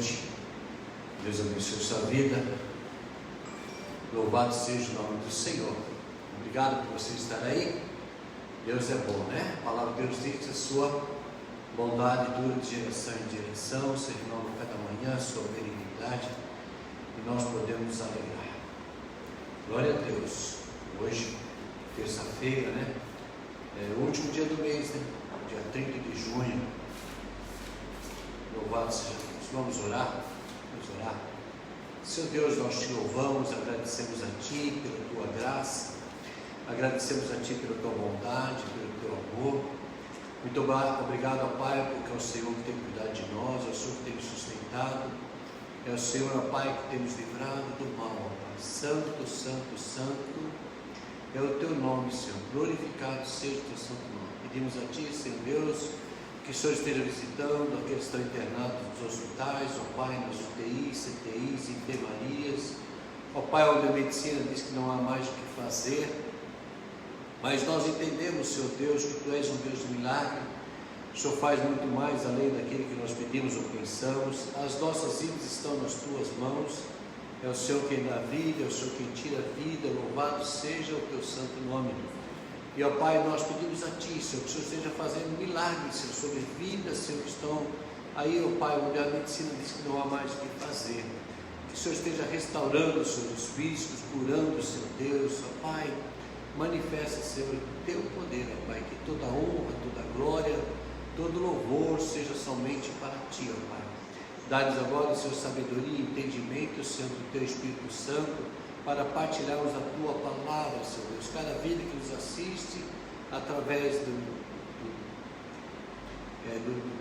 noite. Deus abençoe a sua vida. Louvado seja o nome do Senhor. Obrigado por você estar aí. Deus é bom, né? A palavra de Deus diz que a sua bondade dura de geração em geração, se renova cada manhã, a sua benignidade, e nós podemos nos alegrar. Glória a Deus. Hoje, terça-feira, né? É o último dia do mês, né? Dia 30 de junho. Louvado seja Deus. Vamos orar? Vamos orar. Senhor Deus, nós te louvamos, agradecemos a Ti pela Tua graça, agradecemos a Ti pela Tua bondade, pelo Teu amor. Muito obrigado, ó Pai, porque é o Senhor que tem cuidado de nós, é o Senhor que tem nos sustentado, é o Senhor, ó Pai, que tem nos livrado do mal, ó Pai. Santo, Santo, Santo é o Teu nome, Senhor. Glorificado seja o Teu santo nome. Pedimos a Ti, Senhor Deus, que o Senhor esteja visitando aqueles que estão internados nos hospitais, ó Pai, nas UTIs, CTIs, enfermarias. Ó Pai, onde a medicina diz que não há mais o que fazer, mas nós entendemos, Senhor Deus, que Tu és um Deus de milagre. O Senhor faz muito mais além daquilo que nós pedimos ou pensamos. As nossas vidas estão nas Tuas mãos. É o Senhor quem dá vida, é o Senhor quem tira a vida. Louvado seja o Teu santo nome. E, ó Pai, nós pedimos a Ti, Senhor, que o Senhor esteja fazendo milagres, Senhor, sobre vidas, Senhor, que estão aí, ó Pai, onde a medicina diz que não há mais o que fazer. Que o Senhor esteja restaurando, Senhor, os físicos, curando, Senhor Deus, ó Pai. Manifesta, Senhor, o Teu poder, ó Pai, que toda honra, toda glória, todo louvor seja somente para Ti, ó Pai. Dá-nos agora, Senhor, sabedoria e entendimento, Senhor, do Teu Espírito Santo, para partilharmos a Tua palavra, Senhor Deus. Cada vida que nos assiste através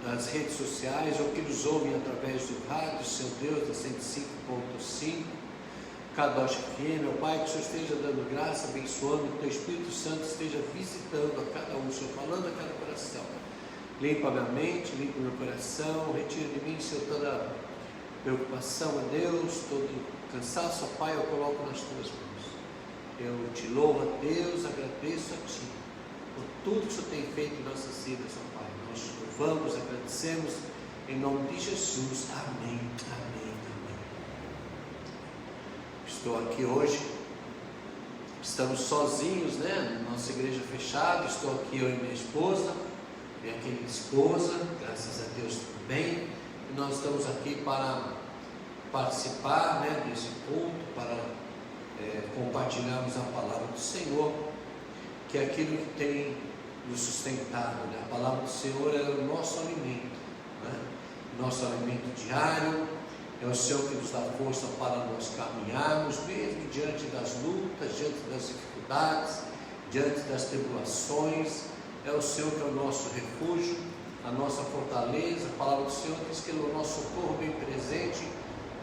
das redes sociais, ou que nos ouvem através do rádio, Senhor Deus, da 105.5, Kadosh FM, ó Pai, que o Senhor esteja dando graça, abençoando, que o Teu Espírito Santo esteja visitando a cada um, Senhor, falando a cada coração. Limpa a minha mente, limpa o meu coração, retira de mim, Senhor, toda preocupação, a Deus, todo cansaço, ó Pai, eu coloco nas Tuas mãos. Eu te louvo, a Deus, agradeço a Ti, por tudo que o Senhor tem feito em nossas vidas, ó Pai. Nós louvamos, agradecemos, em nome de Jesus, amém, amém, amém. Estou aqui hoje, estamos sozinhos, né, nossa igreja fechada, estou aqui eu e minha esposa, minha querida esposa, graças a Deus tudo bem, e nós estamos aqui para participar, né, desse culto, para compartilharmos a palavra do Senhor, que é aquilo que tem nos sustentado, né? A palavra do Senhor é o nosso alimento, né? Nosso alimento diário, é o Senhor que nos dá força para nós caminharmos, mesmo diante das lutas, diante das dificuldades, diante das tribulações. É o Senhor que é o nosso refúgio, a nossa fortaleza. A palavra do Senhor diz que Ele é o nosso socorro bem presente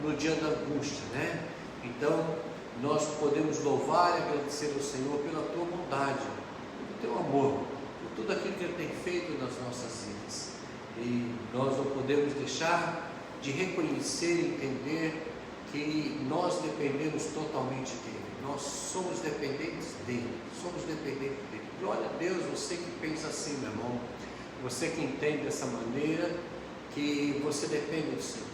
no dia da angústia, né? Então, nós podemos louvar e agradecer ao Senhor pela Tua bondade, pelo Teu amor, por tudo aquilo que Ele tem feito nas nossas vidas. E nós não podemos deixar de reconhecer e entender que nós dependemos totalmente dEle. Nós somos dependentes dEle, somos dependentes dEle. Glória a Deus, você que pensa assim, meu irmão, você que entende dessa maneira, que você depende do Senhor.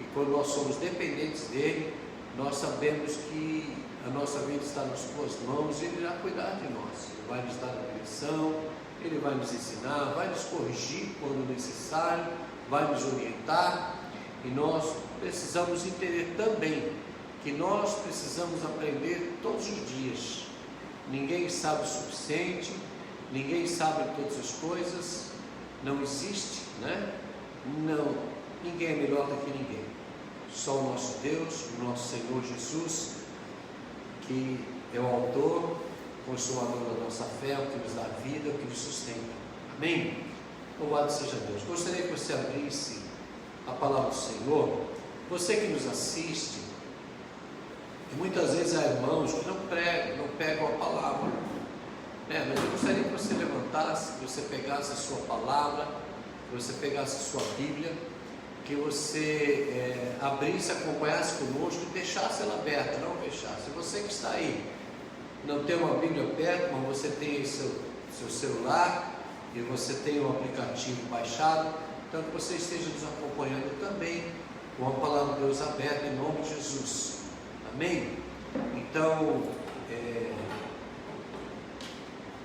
E quando nós somos dependentes dEle, nós sabemos que a nossa vida está nas Tuas mãos e Ele irá cuidar de nós. Ele vai nos dar a direção, Ele vai nos ensinar, vai nos corrigir quando necessário, vai nos orientar. E nós precisamos entender também que nós precisamos aprender todos os dias. Ninguém sabe o suficiente, ninguém sabe todas as coisas, não existe, né? Não, ninguém é melhor do que ninguém. Só o nosso Deus, o nosso Senhor Jesus, que é o autor, consumador da nossa fé, o que nos dá vida, o que nos sustenta. Amém? Louvado seja Deus. Gostaria que você abrisse a palavra do Senhor. Você que nos assiste, e muitas vezes há irmãos que não pegam a palavra, né? Mas eu gostaria que você levantasse, que você pegasse a sua palavra, que você pegasse a sua Bíblia, que você abrisse, acompanhasse conosco e deixasse ela aberta, não fechasse. Você que está aí, não tem uma Bíblia perto, mas você tem aí seu celular e você tem um aplicativo baixado, então que você esteja nos acompanhando também com a palavra de Deus aberta em nome de Jesus. Amém? Então,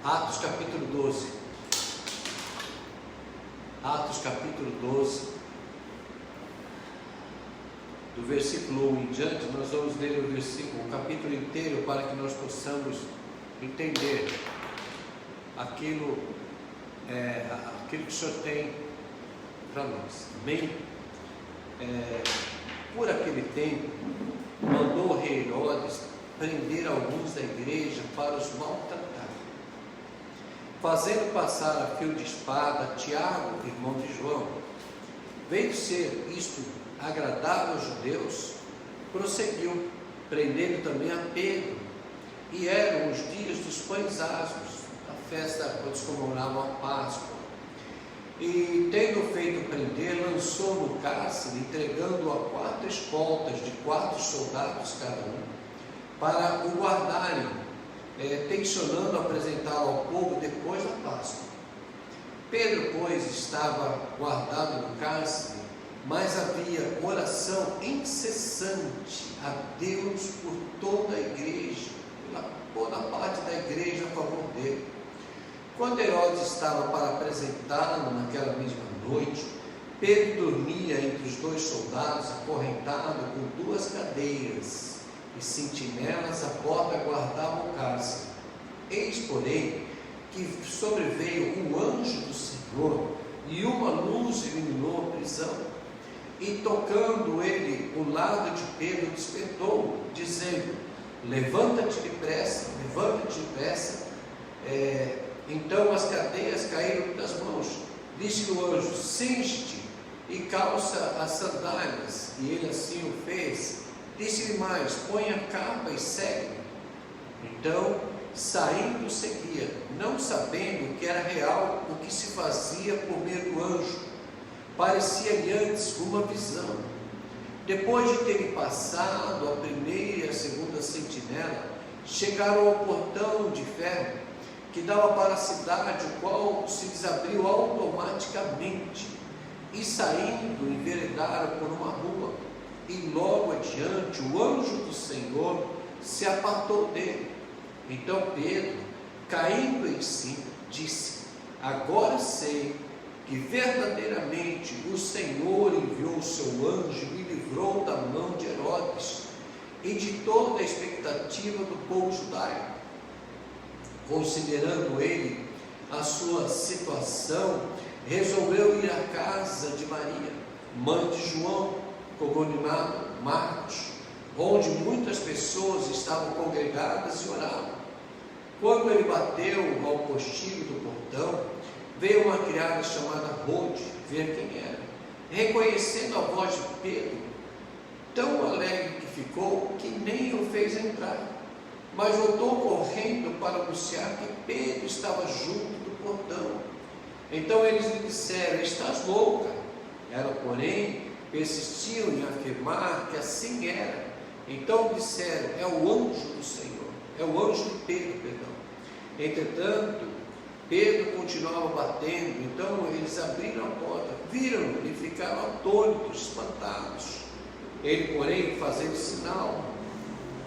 Atos capítulo 12. Atos capítulo 12, do versículo 1 em diante, nós vamos ler o capítulo inteiro para que nós possamos entender aquilo que o Senhor tem para nós. Amém? Por aquele tempo, mandou o rei Herodes prender alguns da igreja para os maltratar, fazendo passar a fio de espada Tiago, irmão de João. Vendo ser isto agradável aos judeus, prosseguiu, prendendo também a Pedro. E eram os dias dos pães asmos, a festa quando se comemoravam a Páscoa. E, tendo feito prender, lançou no cárcere, entregando-o a 4 escoltas de 4 soldados cada um, para o guardarem, tensionando apresentá-lo ao povo depois da Páscoa. Pedro, pois, estava guardado no cárcere, mas havia oração incessante a Deus por toda a igreja, toda a parte da igreja a favor dele. Quando Herodes estava para apresentá-lo naquela mesma noite, Pedro dormia entre os 2 soldados, acorrentado com 2 cadeias, e sentinelas à porta guardavam o cárcere. Eis, porém, que sobreveio um anjo do Senhor, e uma luz iluminou a prisão, e tocando ele o lado de Pedro, despertou, dizendo: levanta-te depressa, levanta-te depressa. Então as cadeias caíram das mãos. Disse o anjo: cinge-te e calça as sandálias. E ele assim o fez. Disse-lhe mais: põe a capa e segue-me. Então, saindo, seguia, não sabendo que era real o que se fazia por meio do anjo. Parecia-lhe antes uma visão. Depois de terem passado a primeira e a segunda sentinela, chegaram ao portão de ferro que dava para a cidade, o qual se desabriu automaticamente, e saindo, enveredaram por uma rua, e logo adiante o anjo do Senhor se apartou dele. Então Pedro, caindo em si, disse: agora sei que verdadeiramente o Senhor enviou o seu anjo e me livrou da mão de Herodes e de toda a expectativa do povo judaico. Considerando ele a sua situação, resolveu ir à casa de Maria, mãe de João, cognominado Marcos, onde muitas pessoas estavam congregadas e oravam. Quando ele bateu ao postilho do portão, veio uma criada chamada Rode ver quem era. Reconhecendo a voz de Pedro, tão alegre que ficou, que nem o fez entrar, mas voltou correndo para anunciar que Pedro estava junto do portão. Então eles lhe disseram: estás louca? Ela, porém, persistiu em afirmar que assim era. Então disseram: é o anjo do Senhor, é o anjo de Pedro, perdão. Entretanto, Pedro continuava batendo. Então eles abriram a porta, viram-no e ficaram atônitos, espantados. Ele, porém, fazendo sinal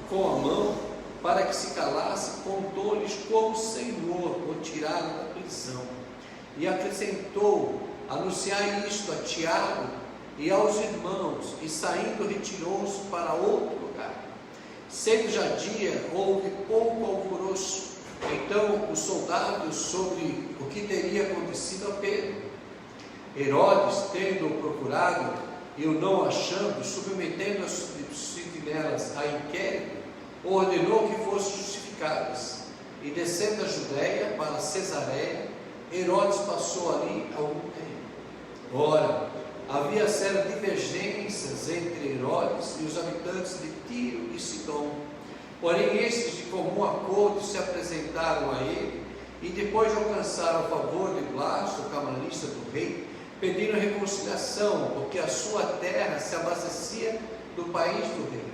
com a mão para que se calasse, contou-lhes como o Senhor o tirara da prisão. E acrescentou: anunciai isto a Tiago e aos irmãos. E saindo, retirou-se para outro lugar. Sendo já dia, houve pouco alvoroço. Então os soldados, sobre o que teria acontecido a Pedro. Herodes, tendo-o procurado e o não achando, submetendo as sentinelas a inquérito, ordenou que fossem justificadas. E descendo a Judéia para Cesareia, Herodes passou ali algum tempo. Ora, havia certas divergências entre Herodes e os habitantes de Tiro e Sidom. Porém, estes de comum acordo se apresentaram a ele, e depois de alcançar o favor de Blasto, o camarista do rei, pediram reconciliação, porque a sua terra se abastecia do país do rei.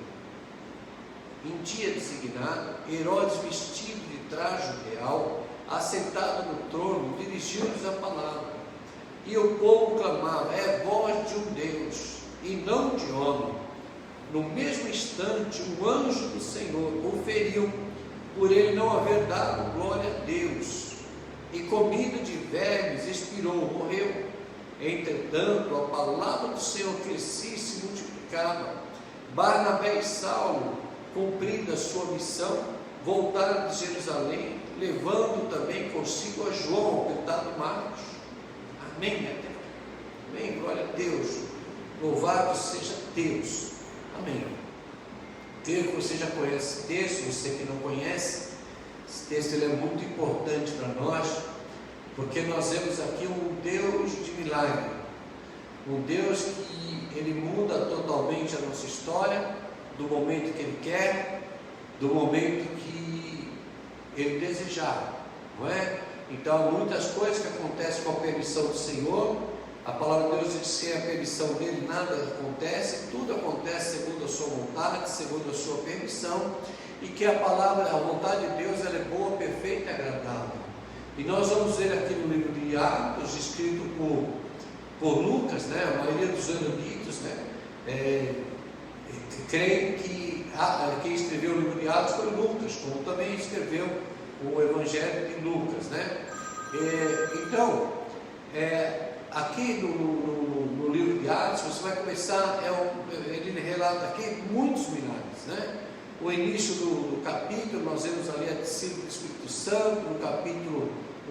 Em dia designado, Herodes, vestido de traje real, assentado no trono, dirigiu-lhes a palavra. E o povo clamava: é voz de um Deus, e não de homem. no mesmo instante, um anjo do Senhor o feriu, por ele não haver dado glória a Deus, e comido de vermes, expirou, morreu. Entretanto, a palavra do Senhor crescia e se multiplicava. Barnabé e Saulo, cumprida a sua missão, voltaram de Jerusalém, levando também consigo a João, apelidado Marcos. Amém, minha terra? Amém, glória a Deus. Louvado seja Deus. Amém. Creio que você já conhece esse texto. Você que não conhece, esse texto ele é muito importante para nós, porque nós vemos aqui um Deus de milagre, um Deus que ele muda totalmente a nossa história, do momento que ele quer, do momento que ele desejar, não é? Então, muitas coisas que acontecem com a permissão do Senhor. A palavra de Deus diz que sem a permissão dele nada acontece, tudo acontece segundo a sua vontade, segundo a sua permissão, e que a vontade de Deus ela é boa, perfeita e agradável. E nós vamos ver aqui no livro de Atos, escrito por Lucas, né? A maioria dos eruditos, né? Creem que quem escreveu o livro de Atos foi Lucas, como também escreveu o Evangelho de Lucas, né? Então, aqui no livro de Atos, você vai começar, ele relata aqui muitos milagres, né? O início do capítulo, nós vemos ali a descida do Espírito Santo, no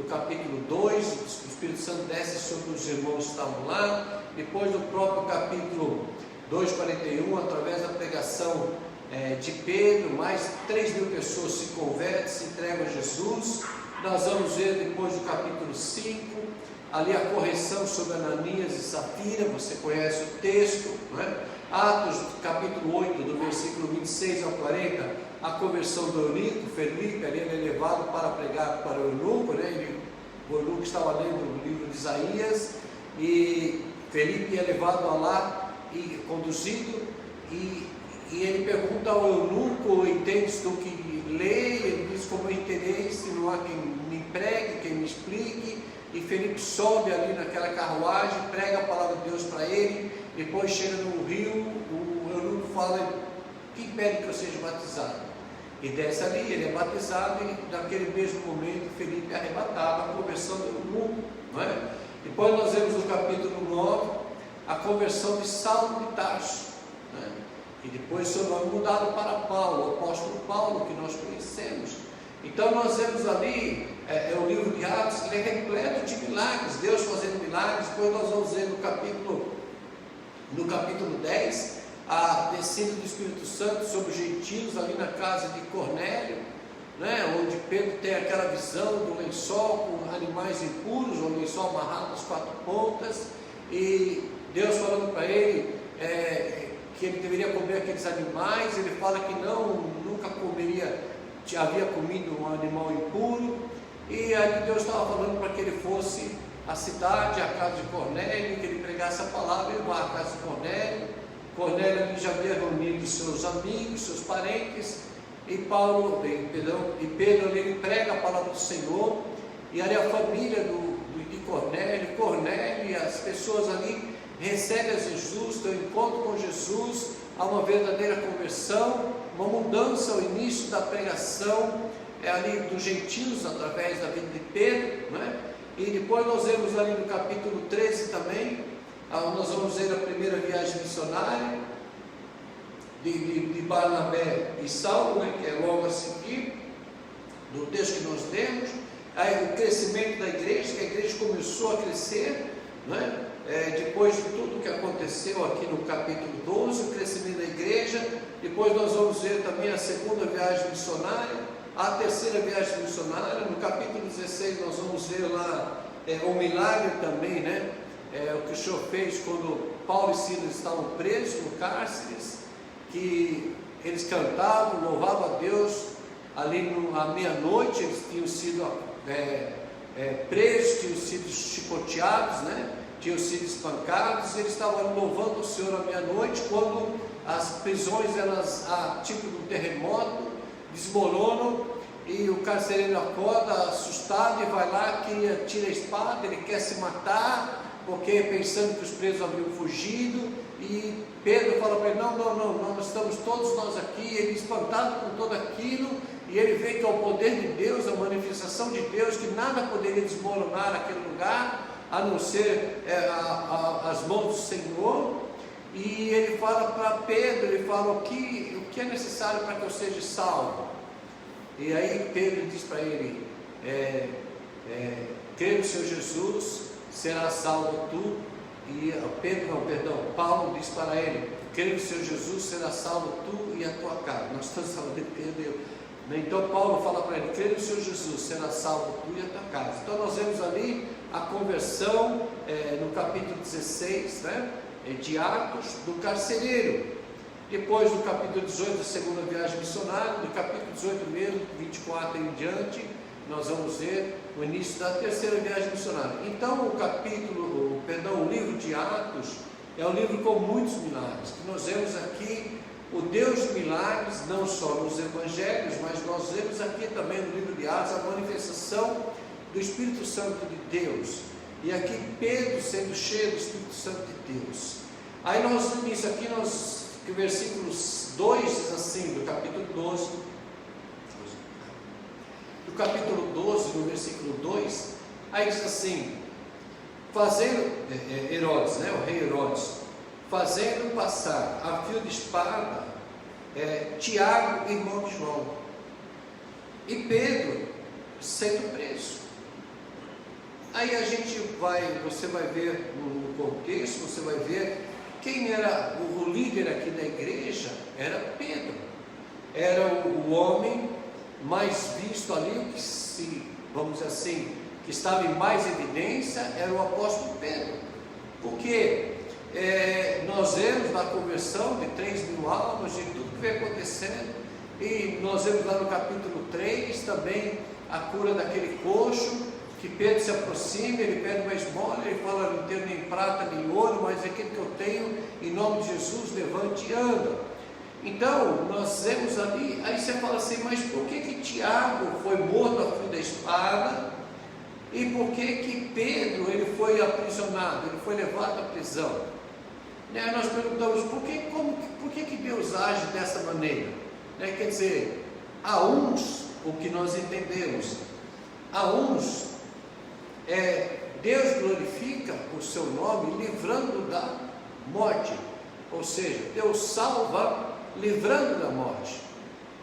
capítulo 2, o Espírito Santo desce sobre os irmãos que estavam lá. Depois do próprio capítulo 2:41, através da pregação de Pedro, mais 3.000 pessoas se convertem, se entregam a Jesus. Nós vamos ver depois do capítulo 5, ali a correção sobre Ananias e Safira, você conhece o texto, não é? Atos, capítulo 8, do versículo 26 ao 40, a conversão do eunuco, Felipe, ali ele é levado para pregar para o eunuco, né? O eunuco estava lendo o livro de Isaías, e Felipe é levado a lá e conduzido, e ele pergunta ao eunuco: entendes tu que lê? Ele diz: como eu entenderei se não há quem me pregue, quem me explique? E Felipe sobe ali naquela carruagem, prega a palavra de Deus para ele. Depois chega no rio, o eunuco fala: que impede que eu seja batizado? E desce ali, ele é batizado, e naquele mesmo momento Felipe é arrebatado, a conversão do eunuco, não é? Depois nós vemos no capítulo 9 a conversão de Saulo de Tarso, né? E depois seu nome mudado para Paulo, o apóstolo Paulo, que nós conhecemos. Então nós vemos ali, o livro de Atos, ele é repleto de milagres, Deus fazendo milagres. Depois nós vamos ver no capítulo 10, a descida do Espírito Santo sobre os gentios, ali na casa de Cornélio, né? Onde Pedro tem aquela visão do lençol com animais impuros, o lençol amarrado nas 4 pontas, e Deus falando para ele que ele deveria comer aqueles animais. Ele fala que nunca havia comido um animal impuro, e aí Deus estava falando para que ele fosse à cidade, à casa de Cornélio, que ele pregasse a palavra. Ele vai à casa de Cornélio. Cornélio já havia reunido seus amigos, seus parentes, e Pedro ali, ele prega a palavra do Senhor, e ali a família de Cornélio e as pessoas ali recebem a Jesus, têm um encontro com Jesus, há uma verdadeira conversão, uma mudança ao início da pregação ali dos gentios, através da vida de Pedro, né? E depois nós vemos ali no capítulo 13 também, nós vamos ver a primeira viagem missionária de Barnabé e Saulo, né? Que é logo a seguir do texto que nós temos. Aí o crescimento da igreja, que a igreja começou a crescer, né? Depois de tudo que aconteceu aqui no capítulo 12, o crescimento da igreja. Depois nós vamos ver também a segunda viagem missionária, a terceira viagem missionária. No capítulo 16 nós vamos ver lá o milagre também, né? O que o Senhor fez quando Paulo e Silas estavam presos no cárcere, que eles cantavam, louvavam a Deus ali à meia-noite. Eles tinham sido presos, tinham sido chicoteados, né? Tinham sido espancados. Eles estavam louvando o Senhor à meia-noite, quando as prisões, elas, tipo de um terremoto, desmoronam, e o carcereiro acorda assustado e vai lá, tira a espada, ele quer se matar, porque pensando que os presos haviam fugido, e Pedro fala para ele: não, nós estamos todos nós aqui. Ele espantado com tudo aquilo, e ele vê que é o poder de Deus, a manifestação de Deus, que nada poderia desmoronar aquele lugar, a não ser as mãos do Senhor. E ele fala para Pedro, ele fala: o que é necessário para que eu seja salvo? E aí Pedro diz para ele: crê no Senhor Jesus, será salvo tu. E Paulo diz para ele: crê no Senhor Jesus, será salvo tu e a tua casa. Nós estamos falando de Pedro. Então Paulo fala para ele: crê no Senhor Jesus, será salvo tu e a tua casa. Então nós vemos ali a conversão no capítulo 16, né, de Atos, do carcereiro. Depois no capítulo 18, da segunda viagem missionária. No capítulo 18 mesmo, 24 em diante, nós vamos ver o início da terceira viagem missionária. Então o livro de Atos é um livro com muitos milagres, que nós vemos aqui o Deus de milagres, não só nos evangelhos, mas nós vemos aqui também no livro de Atos a manifestação do Espírito Santo de Deus. E aqui Pedro sendo cheio do Espírito Santo de Deus. Aí nós, nisso aqui, que o versículo 2 diz assim, do capítulo 12, no versículo 2, aí diz assim: fazendo, Herodes, né, o rei Herodes, fazendo passar a fio de espada Tiago, irmão de João, e Pedro sendo preso. Aí você vai ver no contexto, você vai ver quem era o líder aqui da igreja. Era Pedro, era o homem mais visto ali, vamos dizer assim, que estava em mais evidência, era o apóstolo Pedro, porque nós vemos na conversão de 3.000 almas, de tudo que vem acontecendo, e nós vemos lá no capítulo 3 também a cura daquele coxo, que Pedro se aproxima, ele pede uma esmola, ele fala: não tenho nem prata nem ouro, mas aquilo que eu tenho, em nome de Jesus, levante e anda. Então, nós vemos ali, aí você fala assim: mas por que Tiago foi morto a fio da espada? E por que Pedro ele foi aprisionado, ele foi levado à prisão? Nós perguntamos: por que Deus age dessa maneira? Quer dizer, há uns, o que nós entendemos, há uns, Deus glorifica o seu nome livrando da morte, ou seja, Deus salva livrando da morte,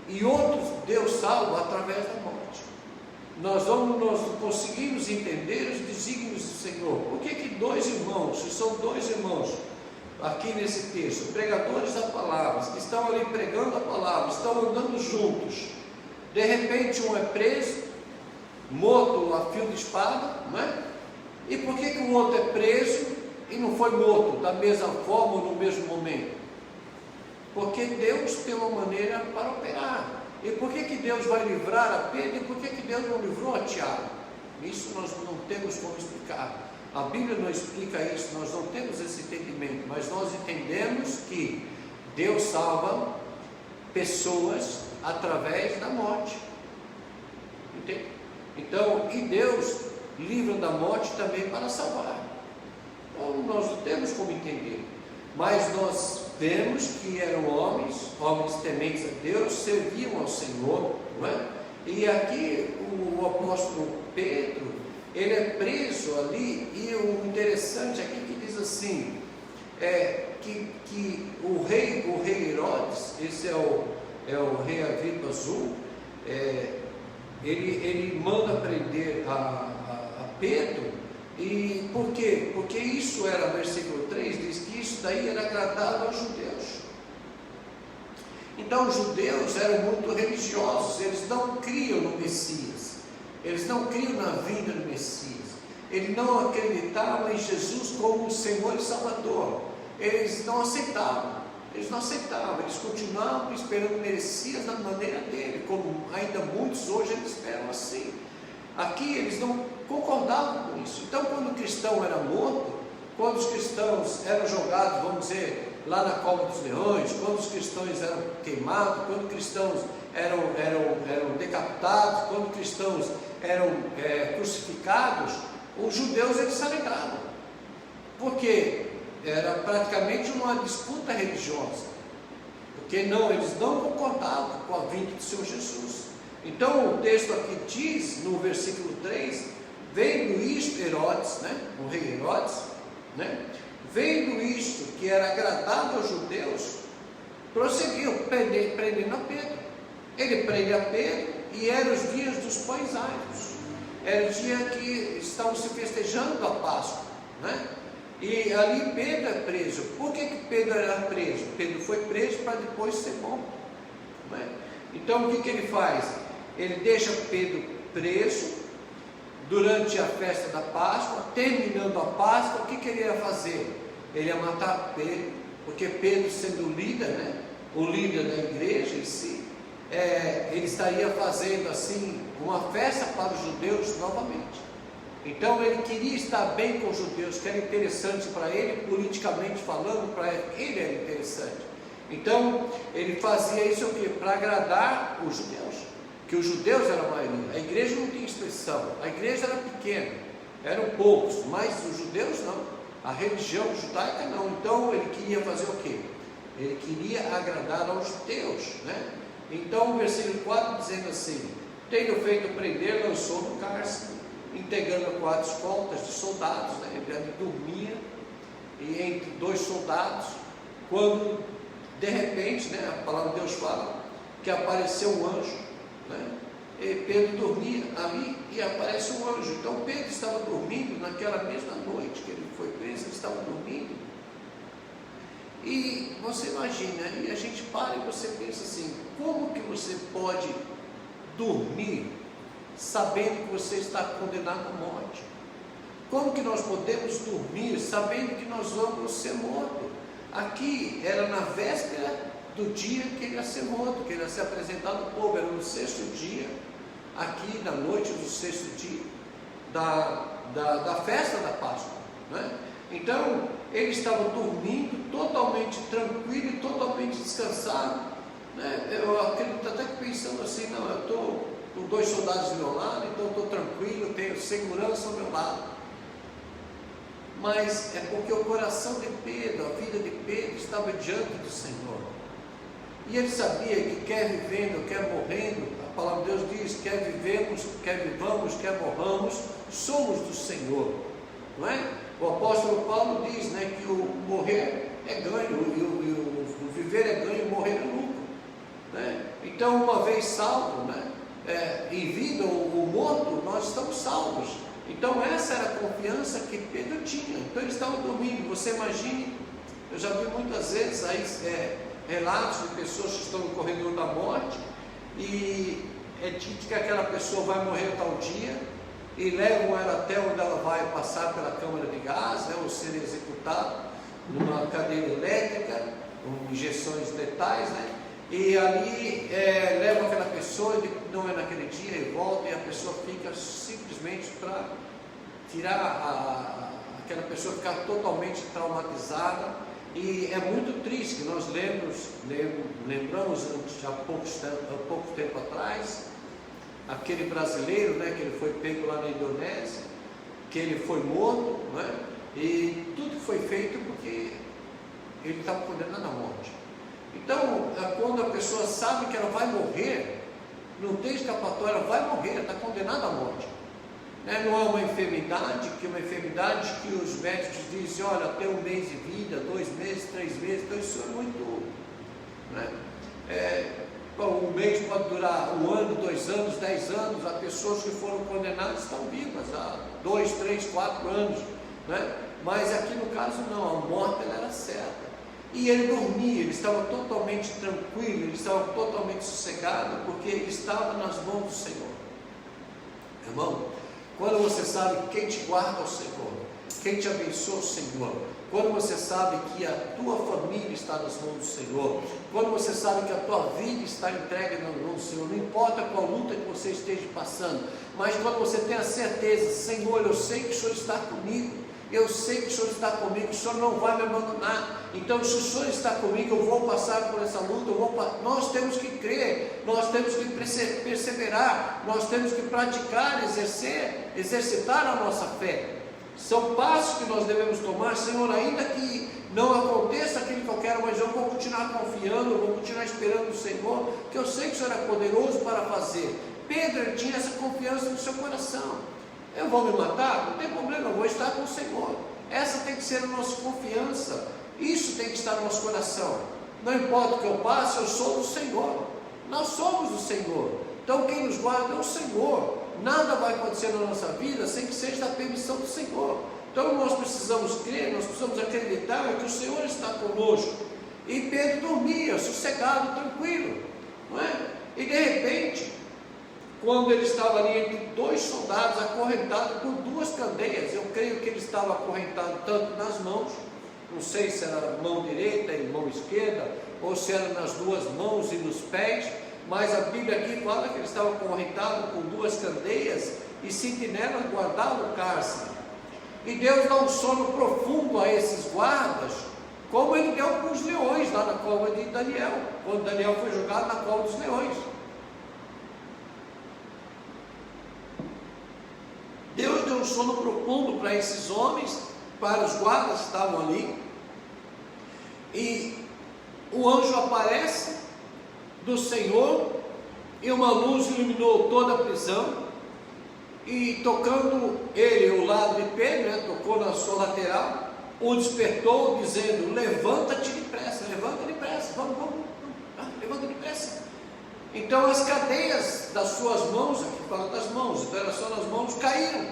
e outros Deus salva através da morte. Nós conseguimos entender os desígnios do Senhor. Por que dois irmãos, se são dois irmãos aqui nesse texto, pregadores da palavra, que estão ali pregando a palavra, estão andando juntos, de repente um é preso, morto a fio de espada, não é? E por que o outro é preso e não foi morto da mesma forma ou no mesmo momento? Porque Deus tem uma maneira para operar. E por que Deus vai livrar a Pedro e por que Deus não livrou a Tiago? Isso nós não temos como explicar. A Bíblia não explica isso, nós não temos esse entendimento, mas nós entendemos que Deus salva pessoas através da morte. Entende? Então, e Deus livra da morte também para salvar. Então, nós não temos como entender, mas nós vemos que eram homens tementes a Deus, serviam ao Senhor, não é? E aqui o apóstolo Pedro, ele é preso ali, e o interessante aqui que diz assim, que o rei Herodes, esse é o rei Agripa Azul, ele manda prender a Pedro. E por quê? Porque isso era, versículo 3 diz que isso daí era agradável aos judeus. Então os judeus eram muito religiosos, eles não criam no Messias, eles não criam na vinda do Messias, eles não acreditavam em Jesus como Senhor e Salvador, eles não aceitavam, eles continuavam esperando o Messias da maneira dele, como ainda muitos hoje eles esperam assim. Aqui eles não concordavam com isso. Então, quando o cristão era morto, quando os cristãos eram jogados, vamos dizer, lá na cova dos leões, quando os cristãos eram queimados, quando os cristãos eram decapitados, quando os cristãos eram crucificados, os judeus eles se alegravam. Por quê? era praticamente uma disputa religiosa, porque eles não concordavam com a vinda do Senhor Jesus. Então o texto aqui diz, no versículo 3, vendo isto Herodes, o rei Herodes, vendo isto que era agradável aos judeus, prosseguiu prendendo a Pedro. Ele prende a Pedro, e eram os dias dos pães altos, era o dia que estavam se festejando a Páscoa, e ali Pedro é preso. Por que Pedro era preso? Pedro foi preso para depois ser morto, Então o que ele faz? Ele deixa Pedro preso durante a festa da Páscoa. Terminando a Páscoa, o que ele ia fazer? Ele ia matar Pedro, porque Pedro, sendo o líder, o líder da igreja em si, ele estaria fazendo assim uma festa para os judeus novamente. Então ele queria estar bem com os judeus, que era interessante para ele, politicamente falando, para ele era interessante. Então ele fazia isso o quê? Para agradar os judeus, que os judeus eram a maioria. A igreja não tinha expressão, a igreja era pequena, eram poucos, mas os judeus não, a religião judaica não. Então ele queria fazer o quê? Ele queria agradar aos judeus, Então o versículo 4 dizendo assim: tendo feito prender, lançou no cárcere, integrando 4 escoltas de soldados, Ele dormia e entre 2 soldados, quando de repente, a palavra de Deus fala que apareceu um anjo, e Pedro dormia ali e aparece um anjo. Então Pedro estava dormindo naquela mesma noite que ele foi preso, ele estava dormindo. E você imagina, e a gente para e você pensa assim: como que você pode dormir sabendo que você está condenado à morte? Como que nós podemos dormir sabendo que nós vamos ser mortos? Aqui era na véspera do dia que ele ia ser morto, que ele ia ser apresentado ao povo, era no 6º dia, aqui na noite do 6º dia da festa da Páscoa, Então ele estava dormindo totalmente tranquilo e totalmente descansado, Eu acredito até que pensando assim: não, eu estou com 2 soldados do meu lado, então eu estou tranquilo, tenho segurança ao meu lado. Mas é porque o coração de Pedro, a vida de Pedro estava diante do Senhor, e ele sabia que quer vivendo, quer morrendo, a palavra de Deus diz: quer vivemos, quer vivamos, quer morramos, somos do Senhor, O apóstolo Paulo diz, que o morrer é ganho, e o viver é ganho, e o morrer é lucro, Então, uma vez salvo, em vida ou morto, nós estamos salvos. Então essa era a confiança que Pedro tinha. Então ele estava dormindo. Você imagine, eu já vi muitas vezes aí relatos de pessoas que estão no corredor da morte, e é dito que aquela pessoa vai morrer tal dia, e levam ela até onde ela vai passar pela câmara de gás, ou ser executada numa cadeira elétrica, com injeções letais, e ali levam aquela pessoa, não é naquele dia, e volta, e a pessoa fica simplesmente para tirar aquela pessoa, ficar totalmente traumatizada. E é muito triste que nós lembramos há pouco tempo atrás, aquele brasileiro, que ele foi pego lá na Indonésia, que ele foi morto, e tudo foi feito porque ele estava condenado à morte. Então, quando a pessoa sabe que ela vai morrer, não tem escapatória, ela vai morrer, está condenada à morte. Não é uma enfermidade, que que os médicos dizem: olha, até 1 mês de vida, 2 meses, 3 meses, então isso é muito. 1 mês pode durar 1 ano, 2 anos, 10 anos. Há pessoas que foram condenadas, estão vivas há 2, 3, 4 anos, Mas aqui no caso não, a morte ela era certa. E ele dormia, ele estava totalmente tranquilo, ele estava totalmente sossegado, porque ele estava nas mãos do Senhor. Irmão, quando você sabe quem te guarda é o Senhor, quem te abençoa é o Senhor, quando você sabe que a tua família está nas mãos do Senhor, quando você sabe que a tua vida está entregue nas mãos do Senhor, não importa qual luta que você esteja passando, mas quando você tem a certeza: Senhor, eu sei que o Senhor está comigo, eu sei que o Senhor está comigo, o Senhor não vai me abandonar. Então, se o Senhor está comigo, eu vou passar por essa luta, nós temos que crer, nós temos que perseverar, nós temos que praticar, exercitar a nossa fé. São passos que nós devemos tomar. Senhor, ainda que não aconteça aquilo que eu quero, mas eu vou continuar confiando, eu vou continuar esperando o Senhor, que eu sei que o Senhor é poderoso para fazer. Pedro, ele tinha essa confiança no seu coração. Eu vou me matar? Não tem problema, eu vou estar com o Senhor. Essa tem que ser a nossa confiança. Isso tem que estar no nosso coração. Não importa o que eu passe, eu sou do Senhor. Nós somos do Senhor. Então quem nos guarda é o Senhor. Nada vai acontecer na nossa vida sem que seja da permissão do Senhor. Então nós precisamos crer, nós precisamos acreditar que o Senhor está conosco. E Pedro dormia, sossegado, tranquilo, não é? E de repente, quando ele estava ali entre dois soldados, acorrentado por duas candeias, eu creio que ele estava acorrentado tanto nas mãos, não sei se era mão direita e mão esquerda, ou se era nas duas mãos e nos pés, mas a Bíblia aqui fala que ele estava acorrentado por duas candeias e sentinelas guardavam o cárcere. E Deus dá um sono profundo a esses guardas, como ele deu com os leões lá na cova de Daniel, quando Daniel foi jogado na cova dos leões. Deus deu um sono profundo para esses homens, para os guardas que estavam ali, e o anjo aparece do Senhor, e uma luz iluminou toda a prisão, e tocando ele o lado de Pedro, né, tocou na sua lateral, o despertou dizendo: levanta-te depressa, vamos, levanta depressa. Então as cadeias das suas mãos, aqui fala das mãos, então era só nas mãos, caíram.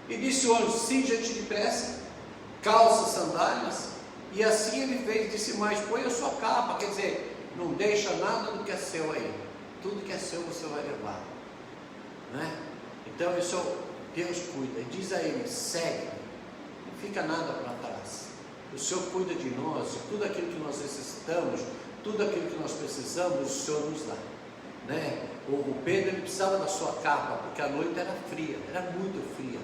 E disse o anjo: cinja-te depressa, calça sandálias. E assim ele fez, disse mais: põe a sua capa, quer dizer, não deixa nada do que é seu aí, tudo que é seu você vai levar, né? Então isso Deus cuida, diz a ele: segue, não fica nada para trás, o Senhor cuida de nós, e tudo aquilo que nós necessitamos, tudo aquilo que nós precisamos, o Senhor nos dá, né? O Pedro, ele precisava da sua capa, porque a noite era fria, era muito fria,